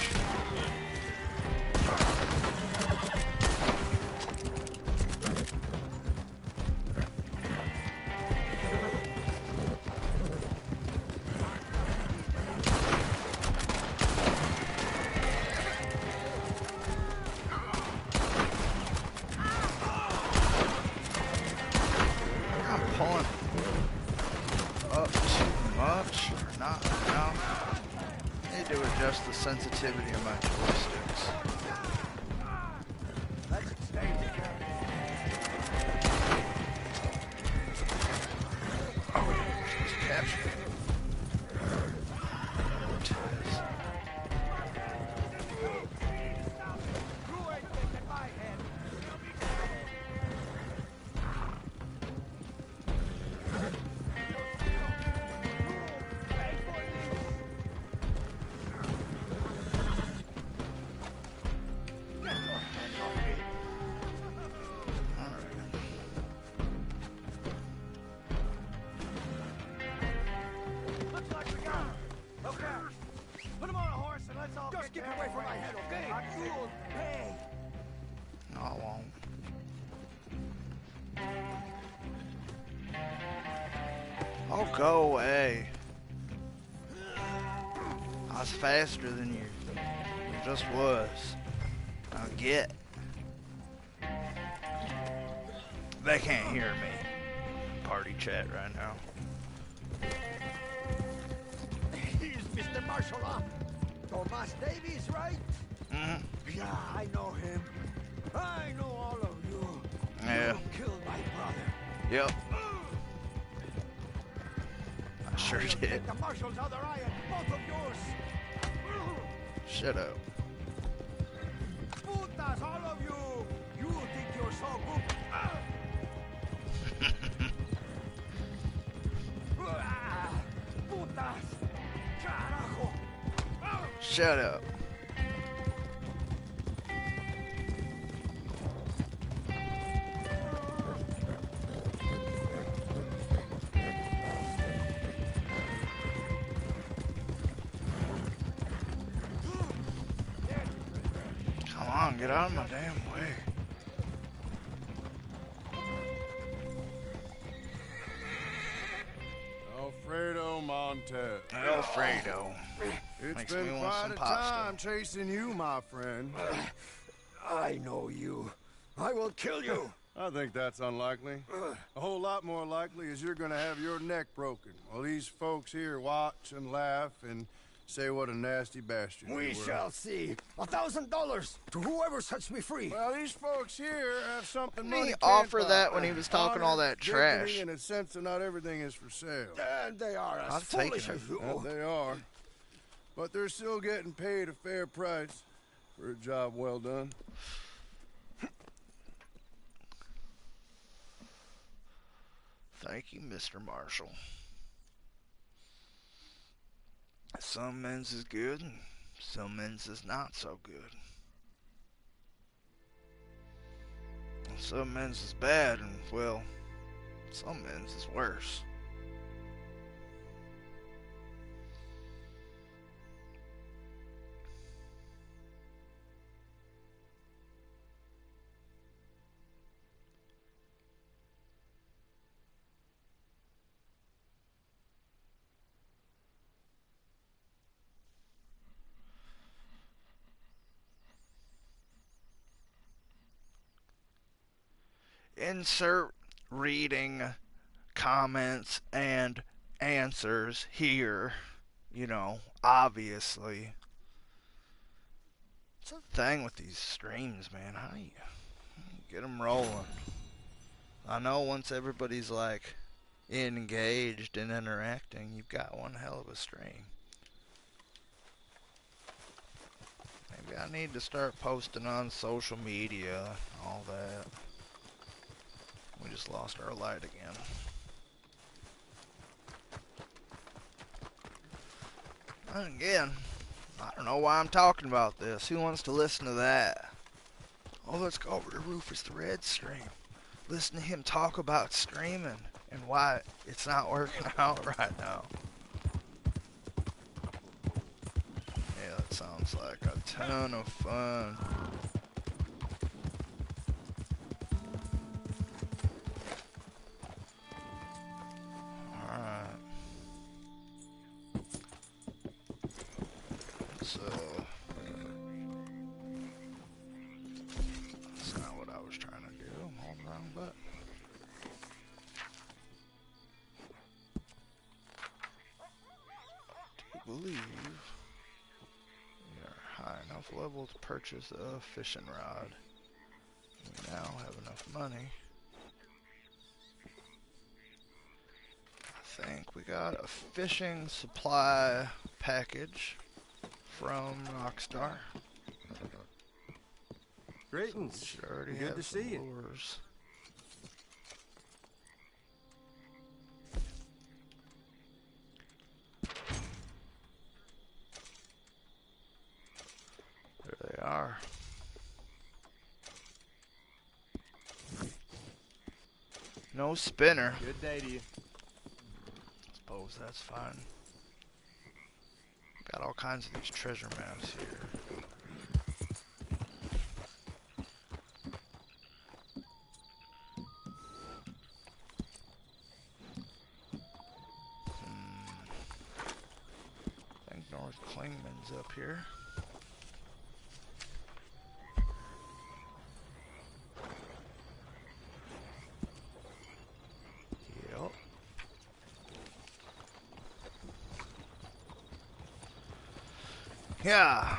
[SPEAKER 1] I'm pulling up too much or not enough. I need to adjust the sensitivity of my joysticks.
[SPEAKER 5] Let's stay together.
[SPEAKER 1] Oh, she's captured. Tess.
[SPEAKER 5] You ain't thinking my head. Looks like we got him. Okay. Put him on a horse and let's all
[SPEAKER 2] Just keep it away from my head, okay?
[SPEAKER 5] You will pay.
[SPEAKER 1] No, I won't. Oh, go away. I was faster than you. It just was. Now get. They can't hear me. party chat right now.
[SPEAKER 5] He's Mr. Marshall, huh? Thomas Davies, right?
[SPEAKER 1] Mm-hmm.
[SPEAKER 5] Yeah, I know him. I know all of you.
[SPEAKER 1] Yeah.
[SPEAKER 5] You killed my brother.
[SPEAKER 1] Yep. I sure
[SPEAKER 5] I'll
[SPEAKER 1] did.
[SPEAKER 5] take the Marshal's other eye and both of yours.
[SPEAKER 1] Shut up.
[SPEAKER 5] Putas, all of you. You think you're so good. Putas. Carajo.
[SPEAKER 1] Shut up. Come on, get out of my damn way.
[SPEAKER 2] Alfredo Montez.
[SPEAKER 1] Alfredo.
[SPEAKER 2] It's
[SPEAKER 1] Makes
[SPEAKER 2] been
[SPEAKER 1] me want
[SPEAKER 2] quite
[SPEAKER 1] some
[SPEAKER 2] a
[SPEAKER 1] pasta.
[SPEAKER 2] time chasing you, my friend.
[SPEAKER 5] I know you. I will kill you.
[SPEAKER 2] I think that's unlikely. A whole lot more likely is you're gonna have your neck broken while these folks here watch and laugh and say what a nasty bastard you
[SPEAKER 5] We
[SPEAKER 2] were.
[SPEAKER 5] shall see. $1,000 to whoever sets me free.
[SPEAKER 2] Well, these folks here have something
[SPEAKER 1] Didn't
[SPEAKER 2] money
[SPEAKER 1] he
[SPEAKER 2] can't
[SPEAKER 1] offer
[SPEAKER 2] buy.
[SPEAKER 1] that when he was talking all
[SPEAKER 2] Honor,
[SPEAKER 1] that trash?
[SPEAKER 2] dignity, and a sense that not everything is for sale.
[SPEAKER 5] And they are as
[SPEAKER 1] I've taken
[SPEAKER 5] foolish
[SPEAKER 1] it.
[SPEAKER 5] as you.
[SPEAKER 2] And they are. But they're still getting paid a fair price for a job well done.
[SPEAKER 1] Thank you, Mr. Marshall. Some men's is good, and some men's is not so good. And some men's is bad, and, well, some men's is worse. Insert reading comments and answers here. You know, obviously. It's the thing with these streams, man. How do you get them rolling? I know once everybody's like engaged and interacting, you've got one hell of a stream. Maybe I need to start posting on social media and all that. We just lost our light again. And again, I don't know why I'm talking about this. Who wants to listen to that? Oh, let's go over to Rufus the Red stream. Listen to him talk about streaming and why it's not working out right now. Yeah, that sounds like a ton of fun. Alright. So that's not what I was trying to do. I'm holding the wrong button. Do you believe we are high enough level to purchase a fishing rod? We now have enough money. I think we got a fishing supply package from Rockstar.
[SPEAKER 7] Greetings.
[SPEAKER 1] Should already
[SPEAKER 7] Good
[SPEAKER 1] have
[SPEAKER 7] to
[SPEAKER 1] some
[SPEAKER 7] see you.
[SPEAKER 1] lures. There they are. No spinner.
[SPEAKER 7] Good day to you.
[SPEAKER 1] Suppose that's fine. Got all kinds of these treasure maps here. I think North Klingman's up here. Yep. Yeah.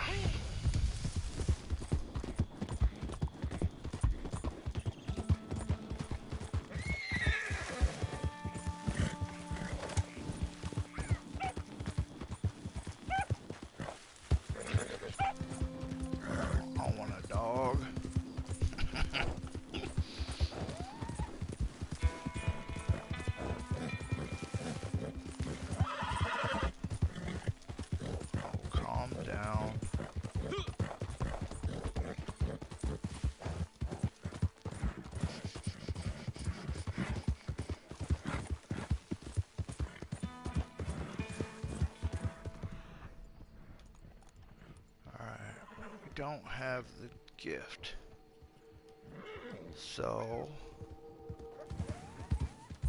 [SPEAKER 1] I want a dog. Oh, calm down. Alright, we don't have the gift. So,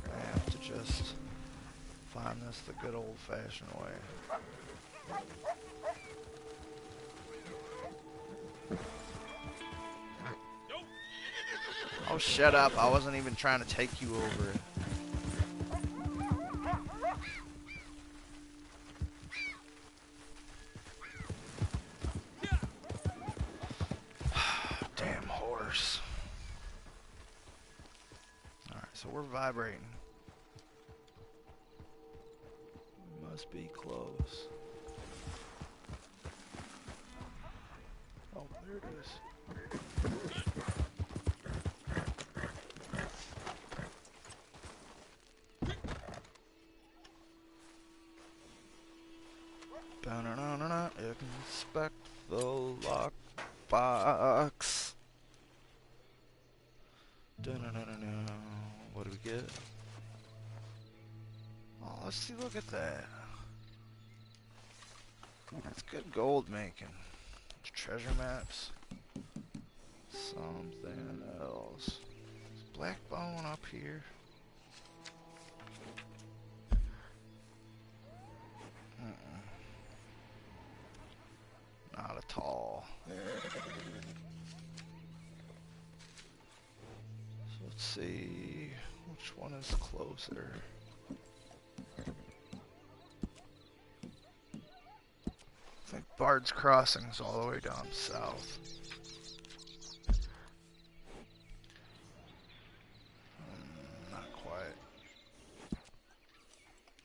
[SPEAKER 1] I have to just find this the good old-fashioned way. Oh, shut up. I wasn't even trying to take you over it. Damn horse. Alright, so we're vibrating. We must be close. Oh, there it is. Ba-na-na-na-na, inspect the lockbox. Da-na-na-na-na. What do we get? Oh, let's see, look at that. That's good gold making. Treasure maps. Something else. Is black bone up here? Not at all. So let's see which one is closer. I think Bard's Crossing is all the way down south. Not quite.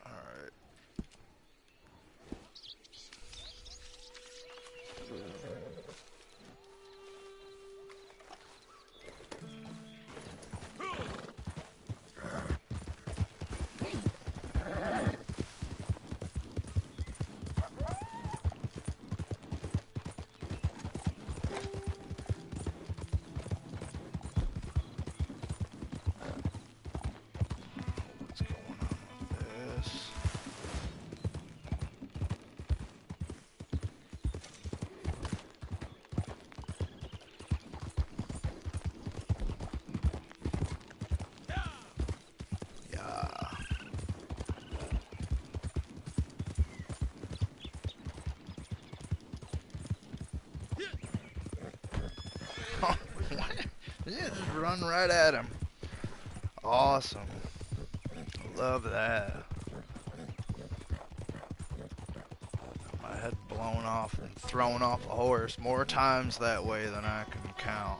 [SPEAKER 1] Alright. What's going on with this? Yeah. What? Yeah, just run right at him. Awesome. Love that. My head blown off and thrown off a horse more times that way than I can count.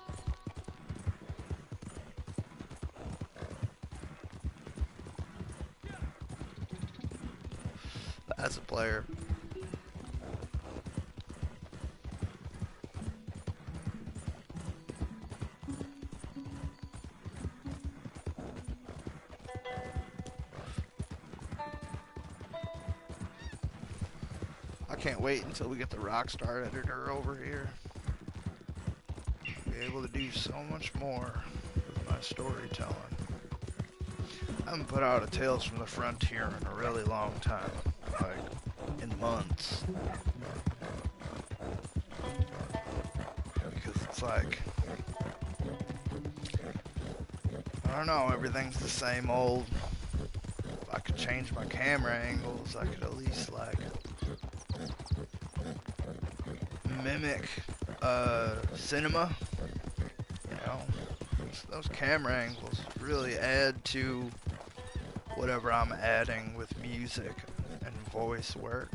[SPEAKER 1] That's a player. I can't wait until we get the Rockstar editor over here. Be able to do so much more with my storytelling. I haven't put out a Tales from the Frontier in a really long time. Like, in months. Because it's like, I don't know, everything's the same old. If I could change my camera angles, I could at least like mimic cinema. You know, those camera angles really add to whatever I'm adding with music and voice work.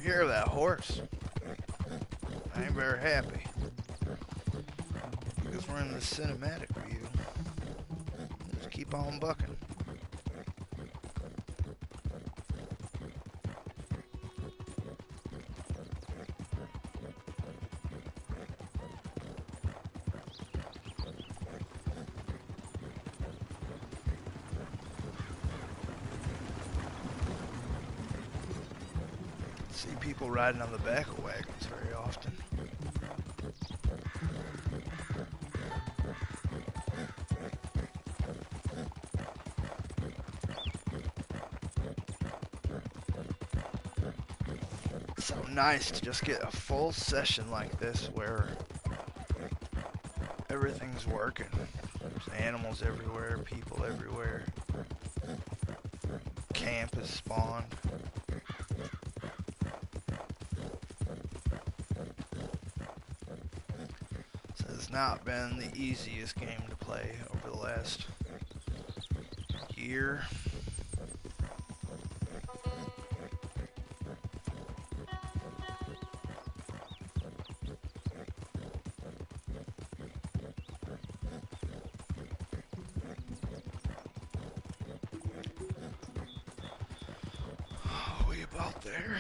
[SPEAKER 1] Hear that horse? I ain't very happy. Because we're in the cinematic view. Just keep on bucking. See people riding on the back of wagons very often. It's so nice to just get a full session like this where everything's working. There's animals everywhere, people everywhere. Camp is spawned. So it's not been the easiest game to play over the last year. About there.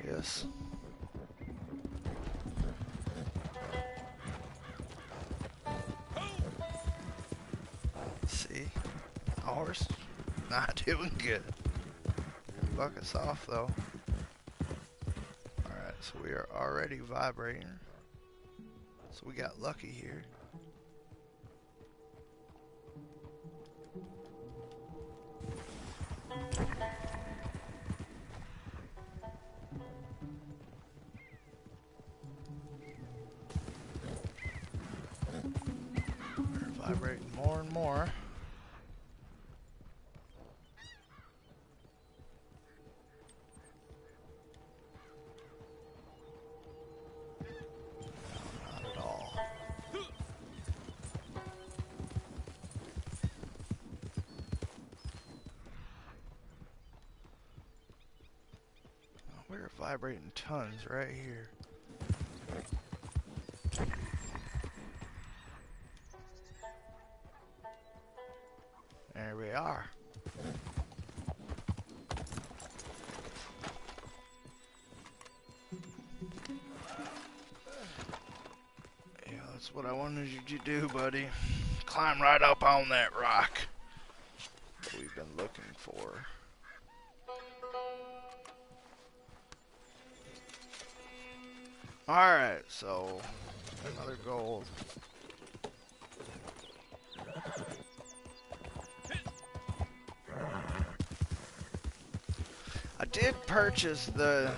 [SPEAKER 1] Yes. See? The horse not doing good. Buck us off though. Alright, so we are already vibrating. So we got lucky here. Vibrating more and more. No, not at all. We're vibrating tons right here. There we are. Yeah, that's what I wanted you to do, buddy. Climb right up on that rock. We've been looking for. Alright, so another gold. I did purchase the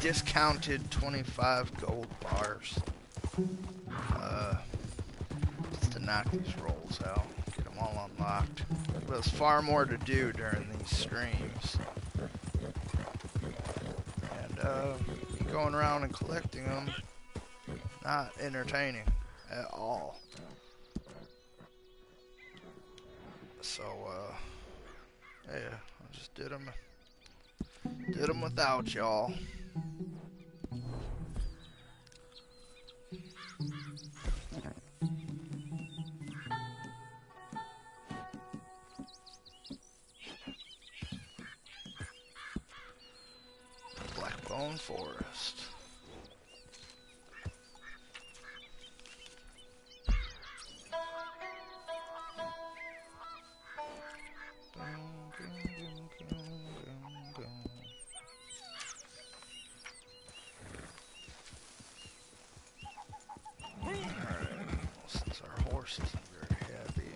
[SPEAKER 1] discounted 25 gold bars. Just to knock these rolls out, get them all unlocked. But there's far more to do during these streams. And going around and collecting them, not entertaining at all. So, yeah, I just did them without y'all. Blackbone Forest. Since our horse isn't very heavy,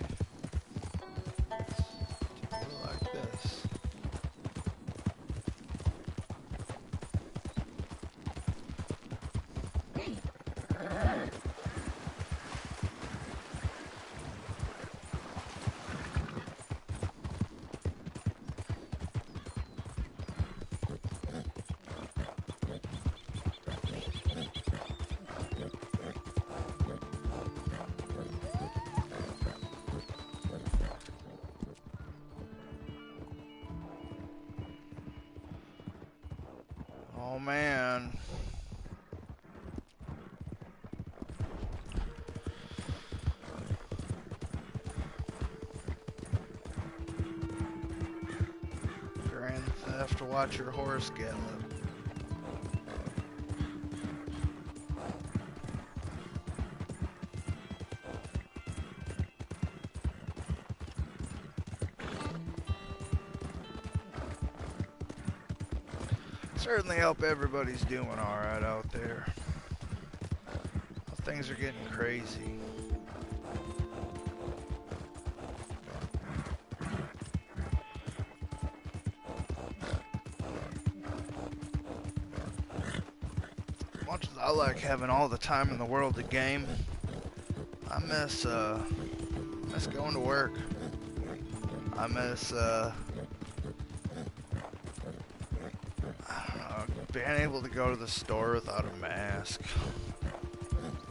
[SPEAKER 1] let's do it like this. Oh man. Grand theft to watch your horse gallop. Certainly hope everybody's doing alright out there. Things are getting crazy. Much as I like having all the time in the world to game, I miss going to work. I miss I don't know, being able to go to the store without a mask.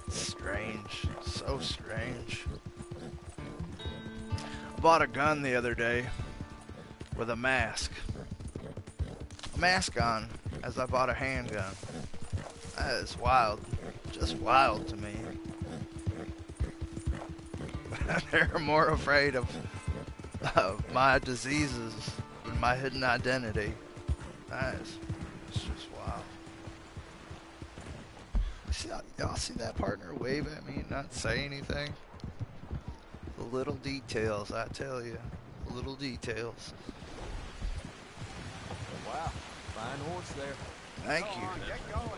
[SPEAKER 1] It's strange, so strange. I bought a gun the other day with a mask on, as I bought a handgun. That is wild, just wild to me. They're more afraid of my diseases than my hidden identity. It's just wild. Y'all see that partner wave at me and not say anything? The little details, I tell you. The little details.
[SPEAKER 7] Wow, fine horse there.
[SPEAKER 1] Thank you.
[SPEAKER 7] Get going.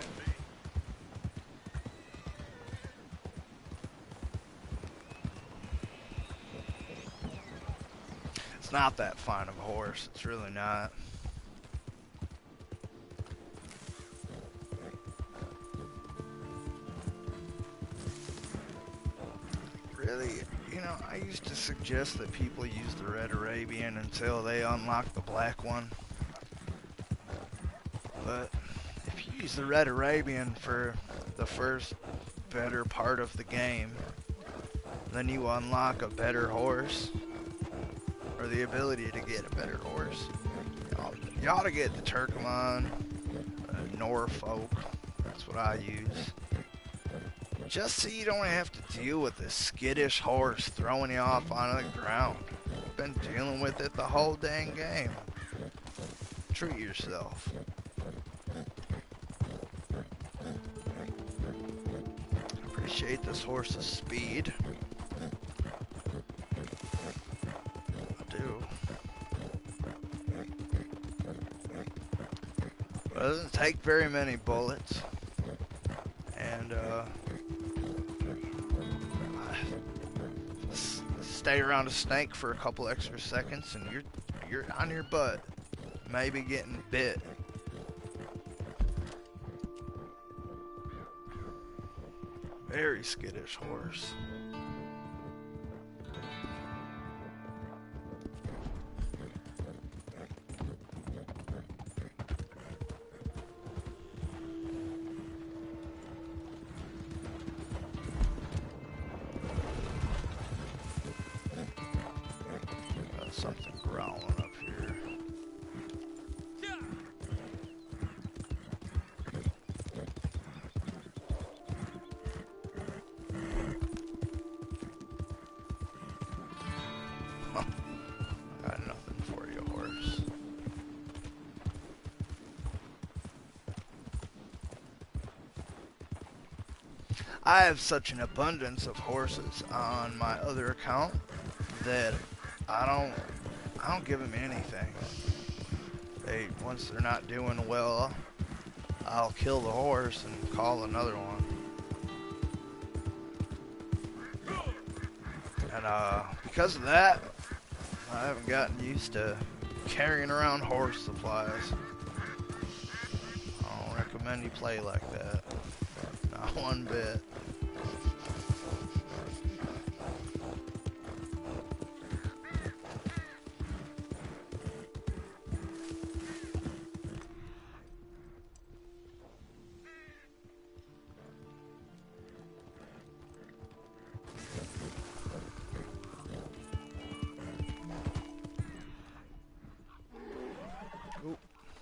[SPEAKER 1] It's not that fine of a horse. It's really not. Really, you know, I used to suggest that people use the Red Arabian until they unlock the black one. But if you use the Red Arabian for the first better part of the game, then you unlock a better horse, or the ability to get a better horse. You ought to get the Turkoman, Norfolk, that's what I use. Just so you don't have to deal with this skittish horse throwing you off onto the ground. You've been dealing with it the whole dang game. Treat yourself. Appreciate this horse's speed. I do. But it doesn't take very many bullets. And stay around a snake for a couple extra seconds and you're on your butt, maybe getting bit. Very skittish horse. Something growling up here. I got nothing for you, horse. I have such an abundance of horses on my other account that I don't give them anything. Once they're not doing well, I'll kill the horse and call another one. And because of that, I haven't gotten used to carrying around horse supplies. I don't recommend you play like that. Not one bit.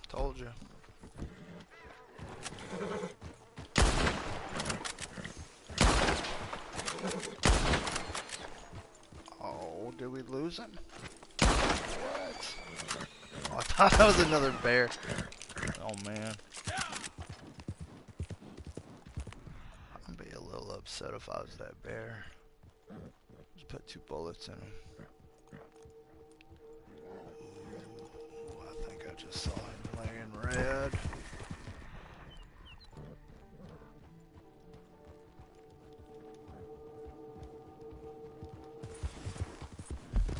[SPEAKER 1] Told you. Did we lose him? What? Oh, I thought that was another bear. Oh man. I'd be a little upset if I was that bear. Just put 2 bullets in him. Ooh, I think I just saw him laying red.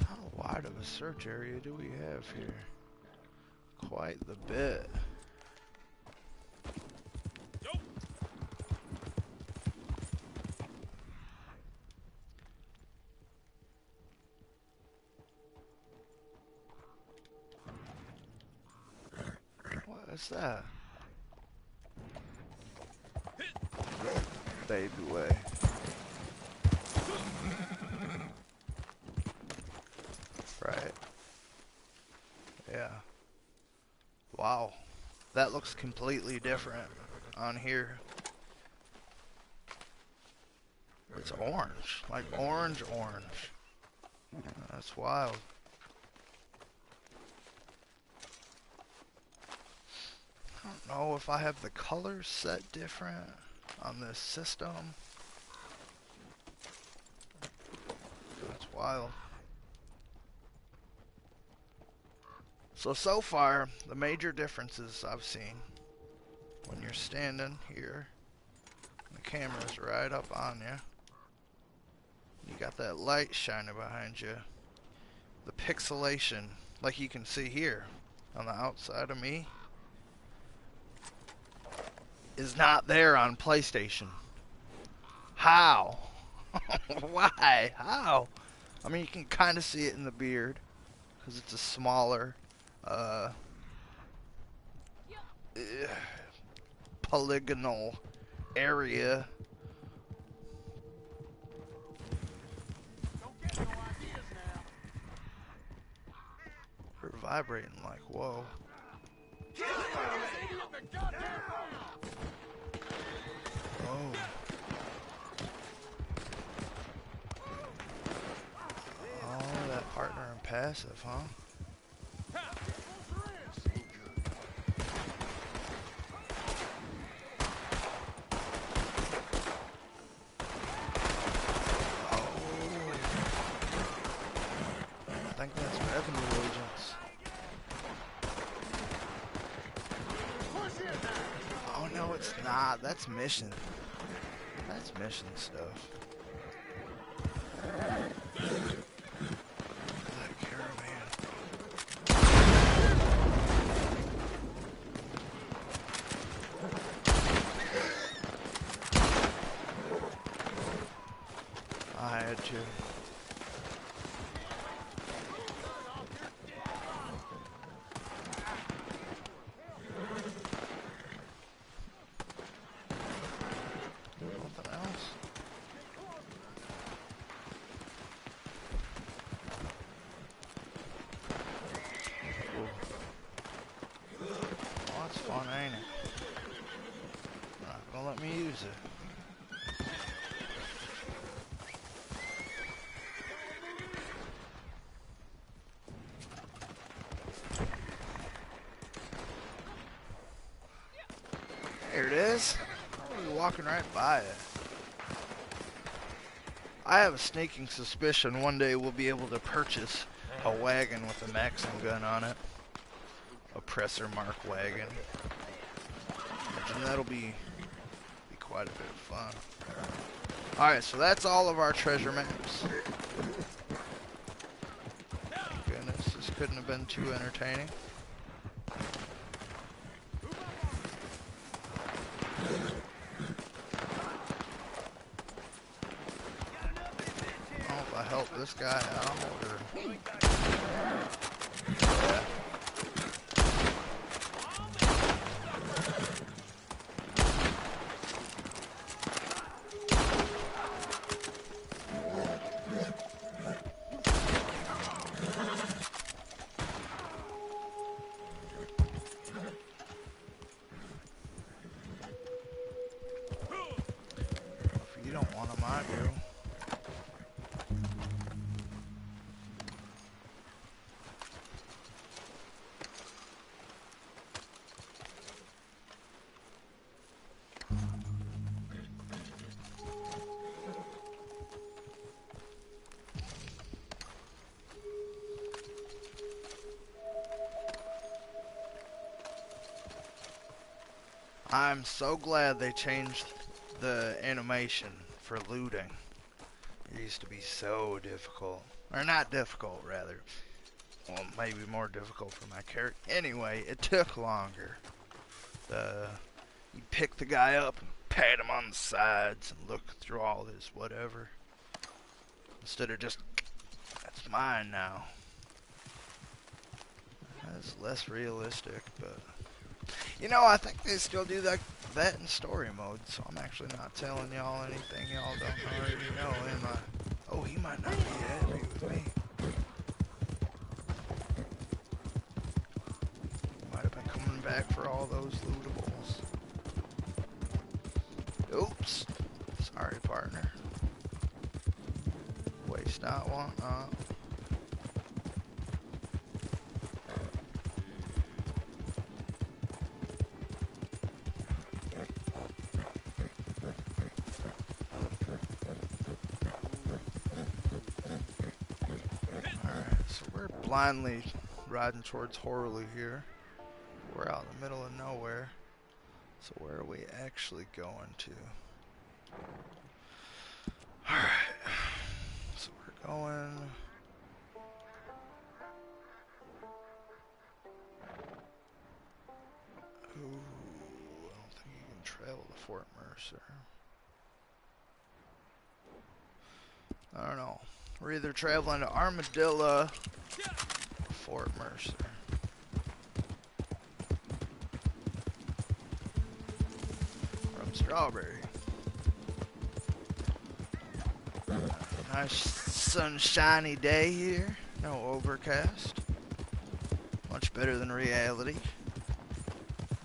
[SPEAKER 1] How wide of a search area do we have here? Quite the bit. What's that? Baby way. Right. Yeah. Wow. That looks completely different on here. It's orange. Like orange. That's wild. I don't know if I have the colors set different on this system. That's wild. So far, the major differences I've seen when you're standing here, and the camera's right up on you. You got that light shining behind you. The pixelation, like you can see here on the outside of me, is not there on PlayStation. How? Why? How? I mean, you can kind of see it in the beard because it's a smaller polygonal area. They're vibrating like, whoa. Oh. Oh, that partner and passive, huh? I think that's revenue agents. Oh no, it's not. That's mission. That's mission stuff. That caravan. I had to. Nothing else. Cool. Well, that's fun, ain't it? Not gonna let me use it. There it is. I'm walking right by it. I have a sneaking suspicion one day we'll be able to purchase a wagon with a Maxim gun on it. A Presser Mark wagon. And that'll be quite a bit of fun. Alright, so that's all of our treasure maps. Thank goodness, this couldn't have been too entertaining. If I help this guy out, or... Yeah. If you don't want them, I do. I'm so glad they changed the animation for looting. It used to be so difficult. Or not difficult, rather. Well, maybe more difficult for my character. Anyway, it took longer. You pick the guy up and pat him on the sides and look through all his whatever. Instead of just, that's mine now. That's less realistic, but... You know, I think they still do that in story mode, so I'm actually not telling y'all anything y'all don't already know, am I? Oh, he might not be happy with me. Might have been coming back for all those lootables. Oops. Sorry, partner. Waste not, want not. Blindly riding towards Horley here. We're out in the middle of nowhere. So where are we actually going to? Alright. So we're going... Ooh, I don't think you can travel to Fort Mercer. I don't know. We're either traveling to Armadillo, Fort Mercer. From Strawberry. Nice sunshiny day here. No overcast. Much better than reality.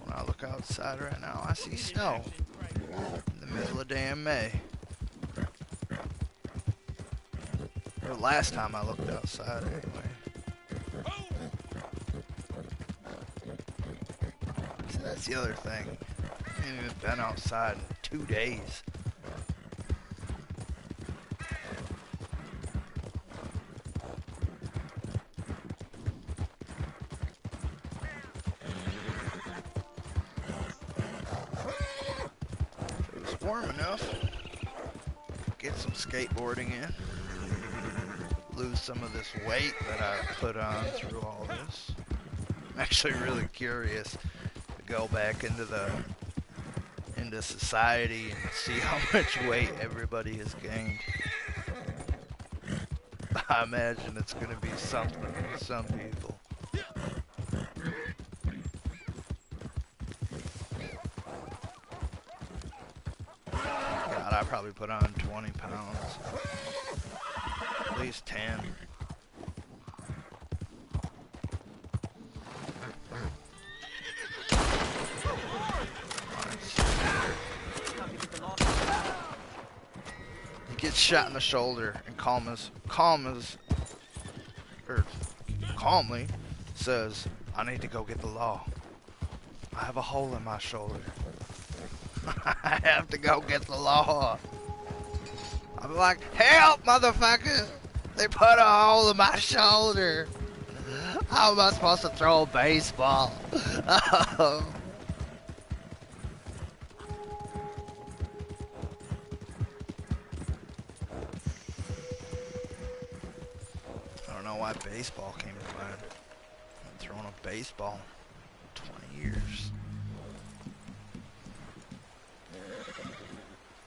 [SPEAKER 1] When I look outside right now, I see snow. In the middle of damn May. Or last time I looked outside, anyway. So that's the other thing. I ain't even been outside in 2 days. It was warm enough. Get some skateboarding in. Lose some of this weight that I put on through all this. I'm actually really curious to go back into society and see how much weight everybody has gained. I imagine it's going to be something for some people. God, I probably put on 20 pounds. At least 10. He gets shot in the shoulder and calmly says, I need to go get the law. I have a hole in my shoulder. I have to go get the law. I'm like, help, motherfucker! They put a hole in my shoulder. How am I supposed to throw a baseball? Oh. I don't know why baseball came to mind. I've thrown a baseball in 20 years.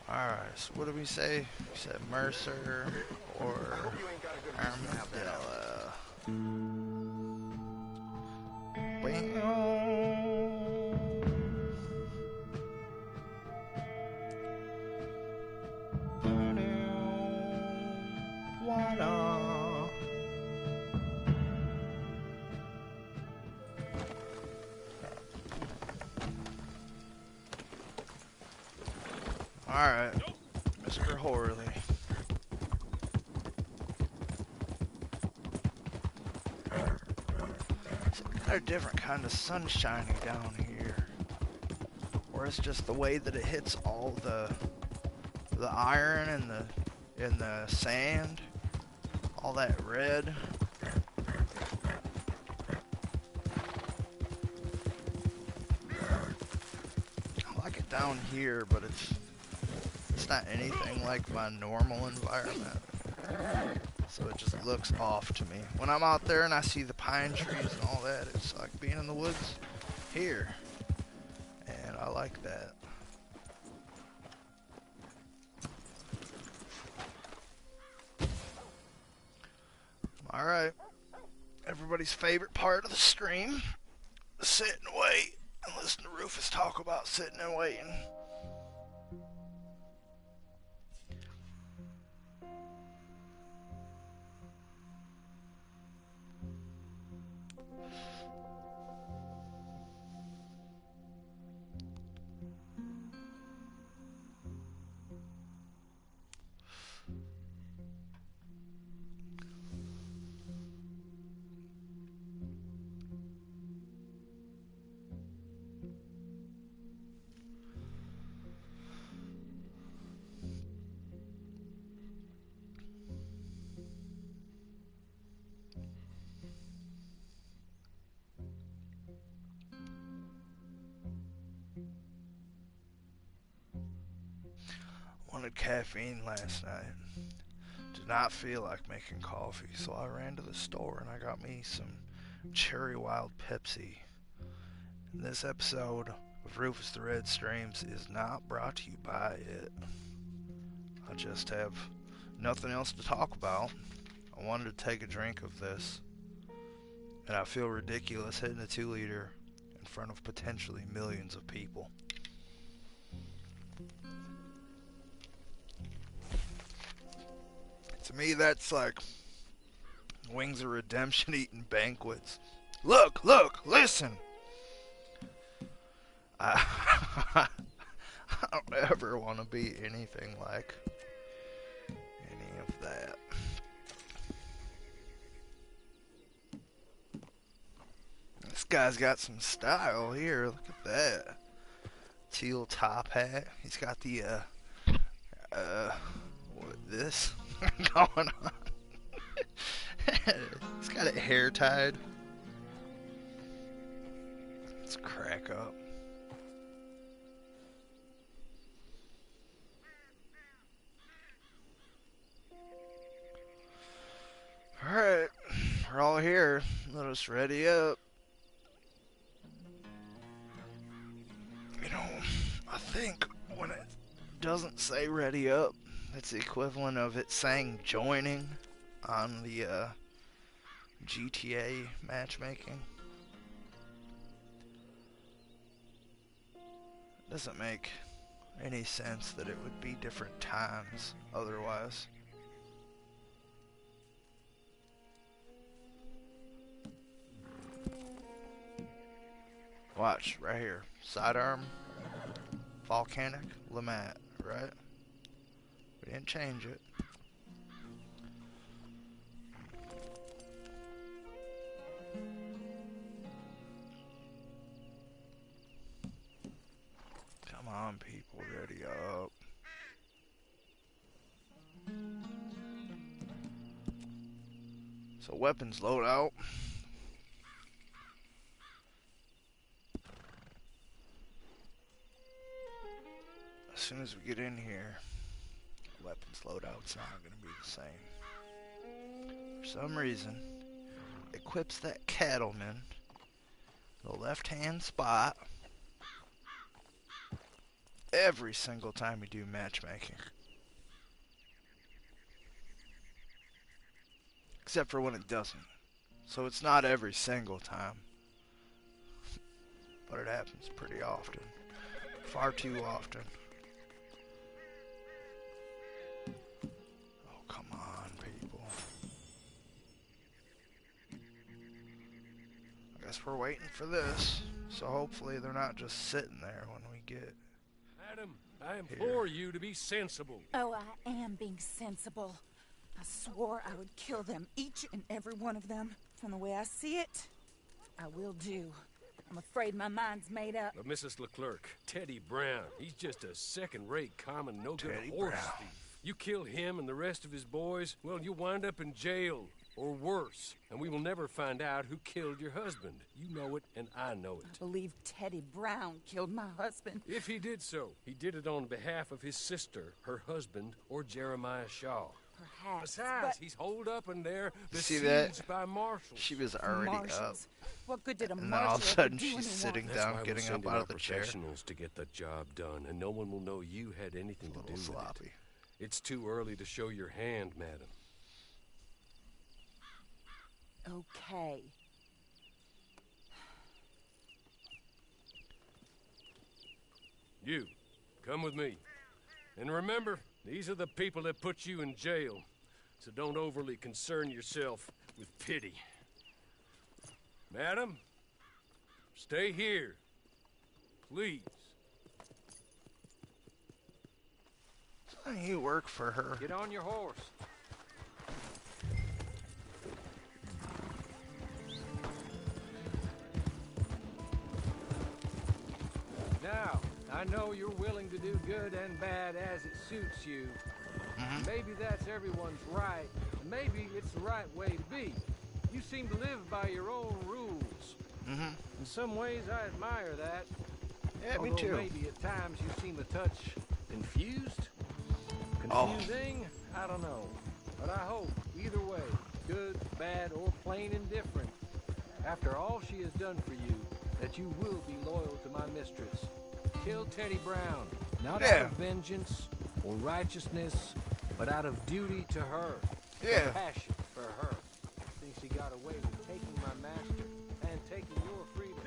[SPEAKER 1] Alright, so what did we say? We said Mercer or Armadillo. Alright, Mr. Horley. Got a different kind of sun shining down here. Or it's just the way that it hits all the iron and the sand. All that red. down here, but it's not anything like my normal environment. So it just looks off to me. When I'm out there and I see the pine trees and all that, it's like being in the woods here. And I like that. Alright. Everybody's favorite part of the stream. Sit and wait and listen to Rufus talk about sitting and waiting. Wanted caffeine last night. Did not feel like making coffee, so I ran to the store and I got me some Cherry Wild Pepsi. And this episode of Rufus the Red Streams is not brought to you by it. I just have nothing else to talk about. I wanted to take a drink of this, and I feel ridiculous hitting a 2-liter in front of potentially millions of people. To me, that's like Wings of Redemption eating banquets. Look, listen! I don't ever want to be anything like any of that. This guy's got some style here. Look at that. Teal top hat. He's got the, this going on. He's got it hair tied. Let's crack up. Alright, we're all here. Let us ready up. You know, I think when it doesn't say ready up, it's the equivalent of it saying joining on the GTA matchmaking. Doesn't make any sense that it would be different times otherwise. Watch, right here. Sidearm, volcanic, Lamette, right? We didn't change it. Come on, people, ready up. So weapons loadout. As soon as we get in here, weapons loadout's not going to be the same. For some reason, equips that cattleman the left-hand spot every single time we do matchmaking. Except for when it doesn't. So it's not every single time. But it happens pretty often. Far too often. Oh, come on, people. I guess we're waiting for this. So hopefully they're not just sitting there when we get
[SPEAKER 4] Madam, I implore you to be sensible.
[SPEAKER 8] Oh, I am being sensible. I swore I would kill them, each and every one of them. From the way I see it, I will do. I'm afraid my mind's made up.
[SPEAKER 4] But Mrs. Leclerc, Teddy Brown, he's just a second-rate, common, no-good horse thief. You kill him and the rest of his boys, well, you'll wind up in jail. or worse, and we will never find out who killed your husband. You know it, and I know it.
[SPEAKER 8] I believe Teddy Brown killed my husband.
[SPEAKER 4] If he did so, he did it on behalf of his sister, her husband, or Jeremiah Shaw.
[SPEAKER 8] Perhaps,
[SPEAKER 4] Besides,
[SPEAKER 8] but
[SPEAKER 4] he's holed up in there,
[SPEAKER 1] See that?
[SPEAKER 4] besieged by marshals.
[SPEAKER 1] She was already up.
[SPEAKER 8] Marshals. What good did a
[SPEAKER 1] And then
[SPEAKER 8] marshal
[SPEAKER 1] all of a
[SPEAKER 8] ever
[SPEAKER 1] sudden
[SPEAKER 8] do
[SPEAKER 1] she's
[SPEAKER 8] anyone?
[SPEAKER 1] sitting
[SPEAKER 4] That's
[SPEAKER 1] down,
[SPEAKER 4] why we're
[SPEAKER 1] getting up
[SPEAKER 4] sending
[SPEAKER 1] out
[SPEAKER 4] our
[SPEAKER 1] of the chair.
[SPEAKER 4] professionals to get the job done, and no one will know you had anything
[SPEAKER 1] A
[SPEAKER 4] to do
[SPEAKER 1] little
[SPEAKER 4] with
[SPEAKER 1] sloppy.
[SPEAKER 4] it. It's too early to show your hand, madam.
[SPEAKER 8] Okay.
[SPEAKER 4] You, come with me. And remember, these are the people that put you in jail. So don't overly concern yourself with pity. Madam, stay here. Please.
[SPEAKER 1] You work for her.
[SPEAKER 3] Get on your horse. Now, I know you're willing to do good and bad as it suits you. Maybe that's everyone's right. Maybe it's the right way to be. You seem to live by your own rules. In some ways, I admire that.
[SPEAKER 1] Yeah, me
[SPEAKER 3] Although
[SPEAKER 1] too.
[SPEAKER 3] maybe at times you seem a touch confused.
[SPEAKER 1] Oh.
[SPEAKER 3] Confusing? I don't know. But I hope, either way, good, bad, or plain indifferent, after all she has done for you, that you will be loyal to my mistress. Kill Teddy Brown, not out
[SPEAKER 1] Yeah.
[SPEAKER 3] of vengeance or righteousness, but out of duty to her.
[SPEAKER 1] Yeah.
[SPEAKER 3] Compassion for her. Since he got away with taking my master and taking your freedom.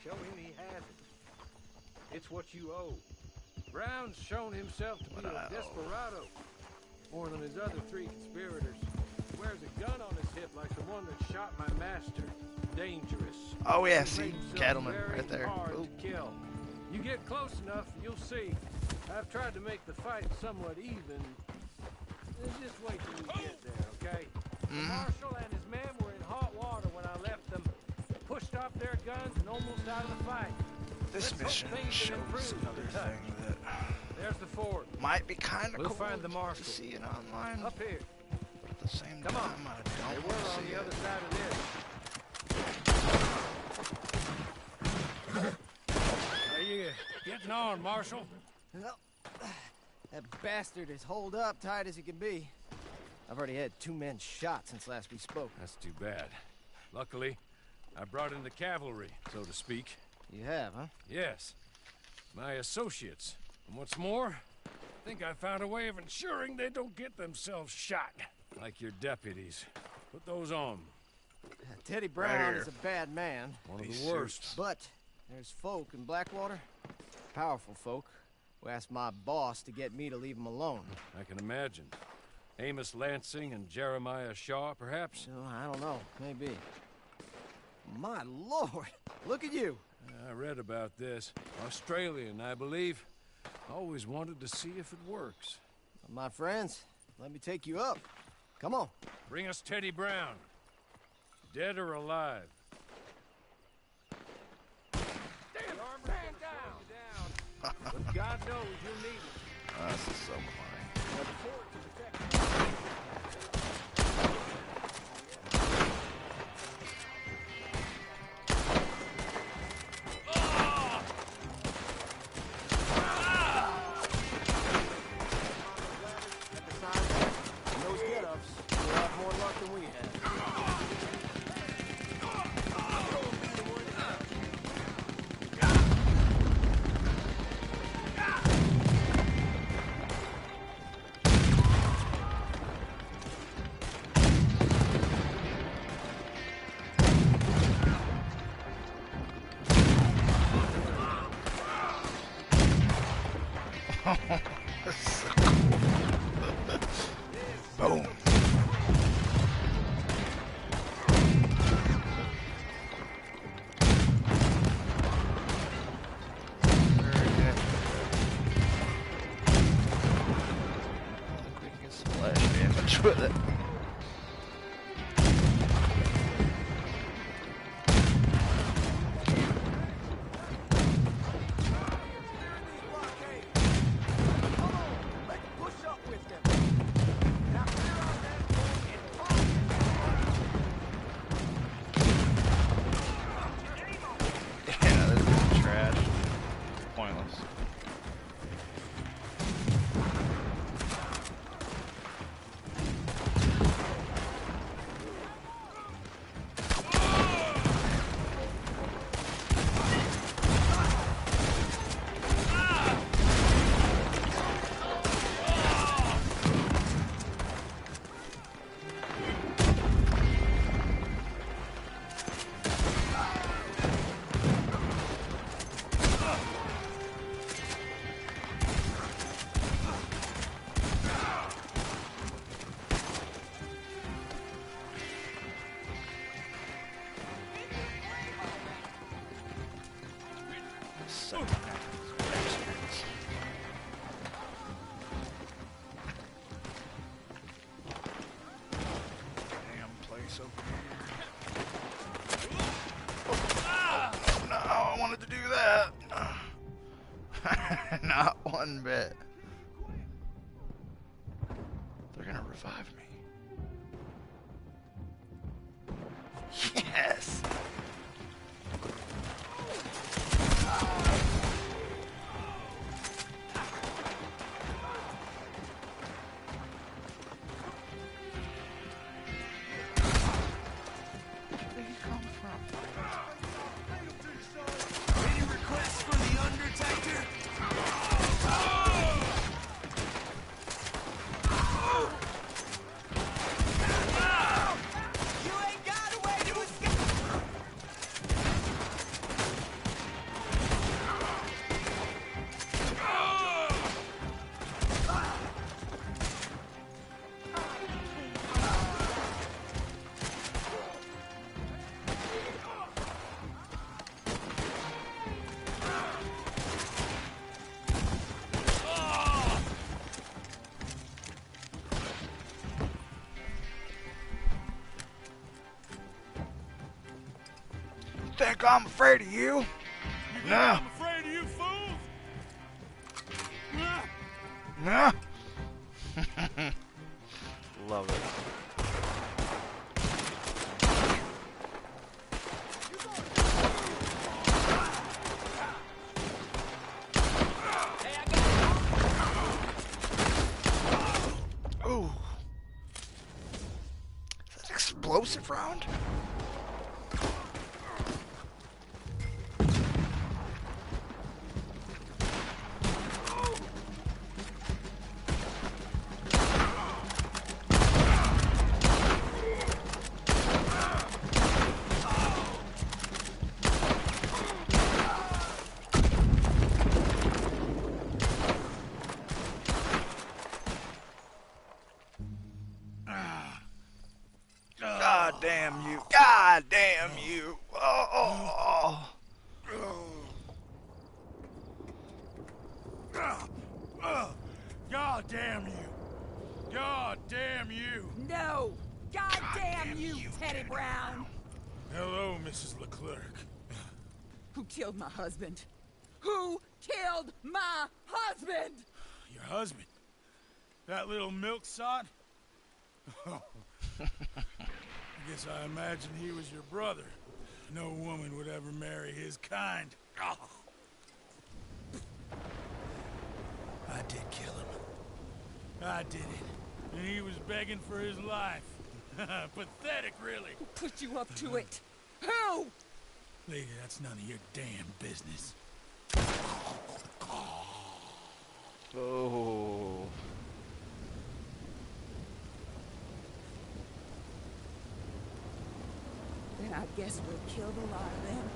[SPEAKER 3] Show him he has it. It's what you owe. Brown's shown himself to be a desperado. More than his other three conspirators. Wears a gun on his hip like the one that shot my master. Dangerous.
[SPEAKER 1] Oh yeah,
[SPEAKER 3] He
[SPEAKER 1] see,
[SPEAKER 3] made himself
[SPEAKER 1] cattleman
[SPEAKER 3] very
[SPEAKER 1] right there.
[SPEAKER 3] hard
[SPEAKER 1] Ooh.
[SPEAKER 3] to kill. You get close enough, you'll see. I've tried to make the fight somewhat even. Just wait till we get there, okay? The marshal and his men were in hot water when I left them. Pushed off their guns and almost out of the fight.
[SPEAKER 1] This
[SPEAKER 3] Let's
[SPEAKER 1] mission
[SPEAKER 3] hope things
[SPEAKER 1] shows
[SPEAKER 3] can improve
[SPEAKER 1] another
[SPEAKER 3] a touch.
[SPEAKER 1] thing that
[SPEAKER 3] There's the fort.
[SPEAKER 1] might be kind of
[SPEAKER 3] We'll
[SPEAKER 1] cool
[SPEAKER 3] find the marshal.
[SPEAKER 1] to see it online.
[SPEAKER 3] Up here.
[SPEAKER 1] But at the same
[SPEAKER 3] Come on.
[SPEAKER 1] time, I
[SPEAKER 3] They
[SPEAKER 1] don't
[SPEAKER 3] were
[SPEAKER 1] want to
[SPEAKER 3] on
[SPEAKER 1] see
[SPEAKER 3] the other
[SPEAKER 1] it.
[SPEAKER 3] side of this. How you getting on, Marshal?
[SPEAKER 9] Well, that bastard is holed up tight as he can be. I've already had 2 men shot since last we spoke.
[SPEAKER 4] That's too bad. Luckily, I brought in the cavalry, so to speak.
[SPEAKER 9] You have, huh?
[SPEAKER 4] Yes, my associates. And what's more, I think I found a way of ensuring they don't get themselves shot. Like your deputies. Put those on.
[SPEAKER 9] Teddy Brown
[SPEAKER 1] here.
[SPEAKER 9] is a bad man,
[SPEAKER 4] One of
[SPEAKER 1] These
[SPEAKER 4] the worst.
[SPEAKER 1] suits.
[SPEAKER 9] but there's folk in Blackwater, powerful folk, who asked my boss to get me to leave him alone.
[SPEAKER 4] I can imagine. Amos Lansing and Jeremiah Shaw, perhaps?
[SPEAKER 9] So, I don't know, maybe. My lord, look at you.
[SPEAKER 4] I read about this. Australian, I believe. Always wanted to see if it works.
[SPEAKER 9] My friends, let me take you up. Come on.
[SPEAKER 4] Bring us Teddy Brown. Dead or alive.
[SPEAKER 3] Damn, stand down. But God knows you'll need it.
[SPEAKER 1] This is so funny.
[SPEAKER 3] The fort to protect.
[SPEAKER 9] And besides, in those get-ups, you'll have more luck than we had.
[SPEAKER 1] That's so cool. Boom. Very good. Look, we can get splash damage with it.
[SPEAKER 9] Let's push up with them. Now clear out that fort and
[SPEAKER 1] second half. Bastards. Damn place over here. Oh, no, I wanted to do that. Not one bit. They're gonna revive me. Yes! Where did he come from?
[SPEAKER 7] Any requests for the Undertaker? You ain't got a way to escape!
[SPEAKER 1] Think I'm afraid of you? No.
[SPEAKER 5] I'm afraid of you fools!
[SPEAKER 1] No. Love it. Ooh. Is that an explosive round? God damn you. God damn you. Oh.
[SPEAKER 5] God damn you! God damn you!
[SPEAKER 8] No! God damn you, Teddy Brown!
[SPEAKER 5] Hello, Mrs. Leclerc.
[SPEAKER 8] Who killed my husband? Who killed my husband?
[SPEAKER 5] Your husband? That little milksot? Oh. I guess I imagine he was your brother. No woman would ever marry his kind. Oh. I did kill him. I did it. And he was begging for his life. Pathetic, really.
[SPEAKER 8] Who put you up to it? Who?
[SPEAKER 5] Lady, that's none of your damn business.
[SPEAKER 1] Oh.
[SPEAKER 8] Then I guess we'll kill the lot of them.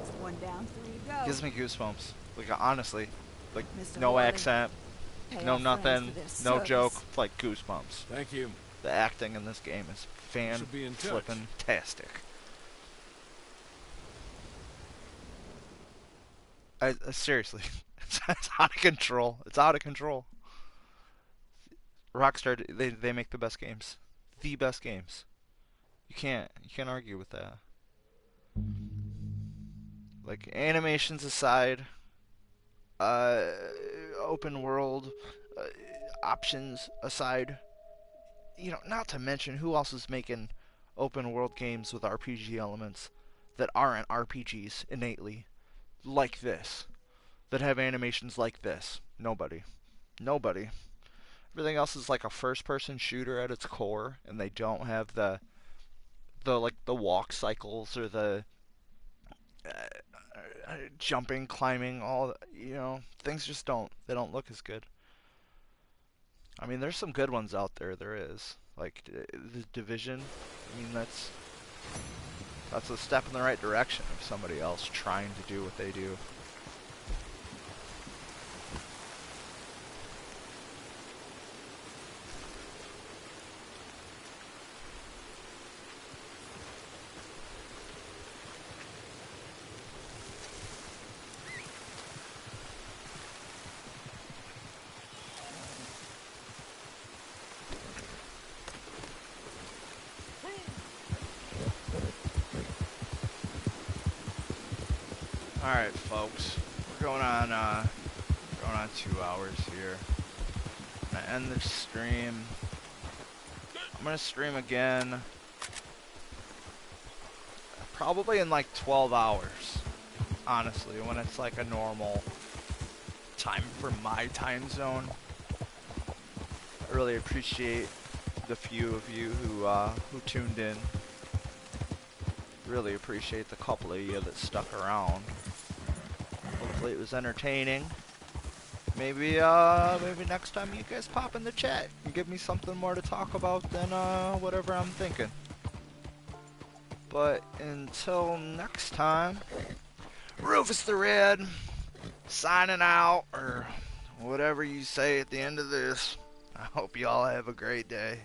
[SPEAKER 8] It's one down, three to go.
[SPEAKER 1] Gives me goosebumps. Like, honestly. Like,
[SPEAKER 8] Mr.
[SPEAKER 1] no
[SPEAKER 8] Hawley,
[SPEAKER 1] accent,
[SPEAKER 8] pay
[SPEAKER 1] no
[SPEAKER 8] our friends
[SPEAKER 1] nothing,
[SPEAKER 8] for their
[SPEAKER 1] no
[SPEAKER 8] service.
[SPEAKER 1] joke. Like, goosebumps.
[SPEAKER 4] Thank you.
[SPEAKER 1] The acting in this game is
[SPEAKER 4] She'll be in touch.
[SPEAKER 1] fan-flippin-tastic. Seriously. It's out of control. It's out of control. Rockstar, they make the best games. The best games. You can't argue with that. Like, animations aside, open world options aside, you know, not to mention who else is making open world games with RPG elements that aren't RPGs innately, like this, that have animations like this. Nobody. Everything else is like a first-person shooter at its core, and they don't have the walk cycles or the jumping, climbing, all, you know, things just don't look as good. I mean, there's some good ones out there. There is, like the Division. I mean, that's a step in the right direction of somebody else trying to do what they do. Alright, folks. We're going on 2 hours here. I'm gonna end the stream. I'm gonna stream again. Probably in like 12 hours. Honestly, when it's like a normal time for my time zone. I really appreciate the few of you who tuned in. Really appreciate the couple of you that stuck around. Hopefully it was entertaining. Maybe next time you guys pop in the chat and give me something more to talk about than whatever I'm thinking. But until next time, Rufus the Red, signing out, or whatever you say at the end of this. I hope you all have a great day.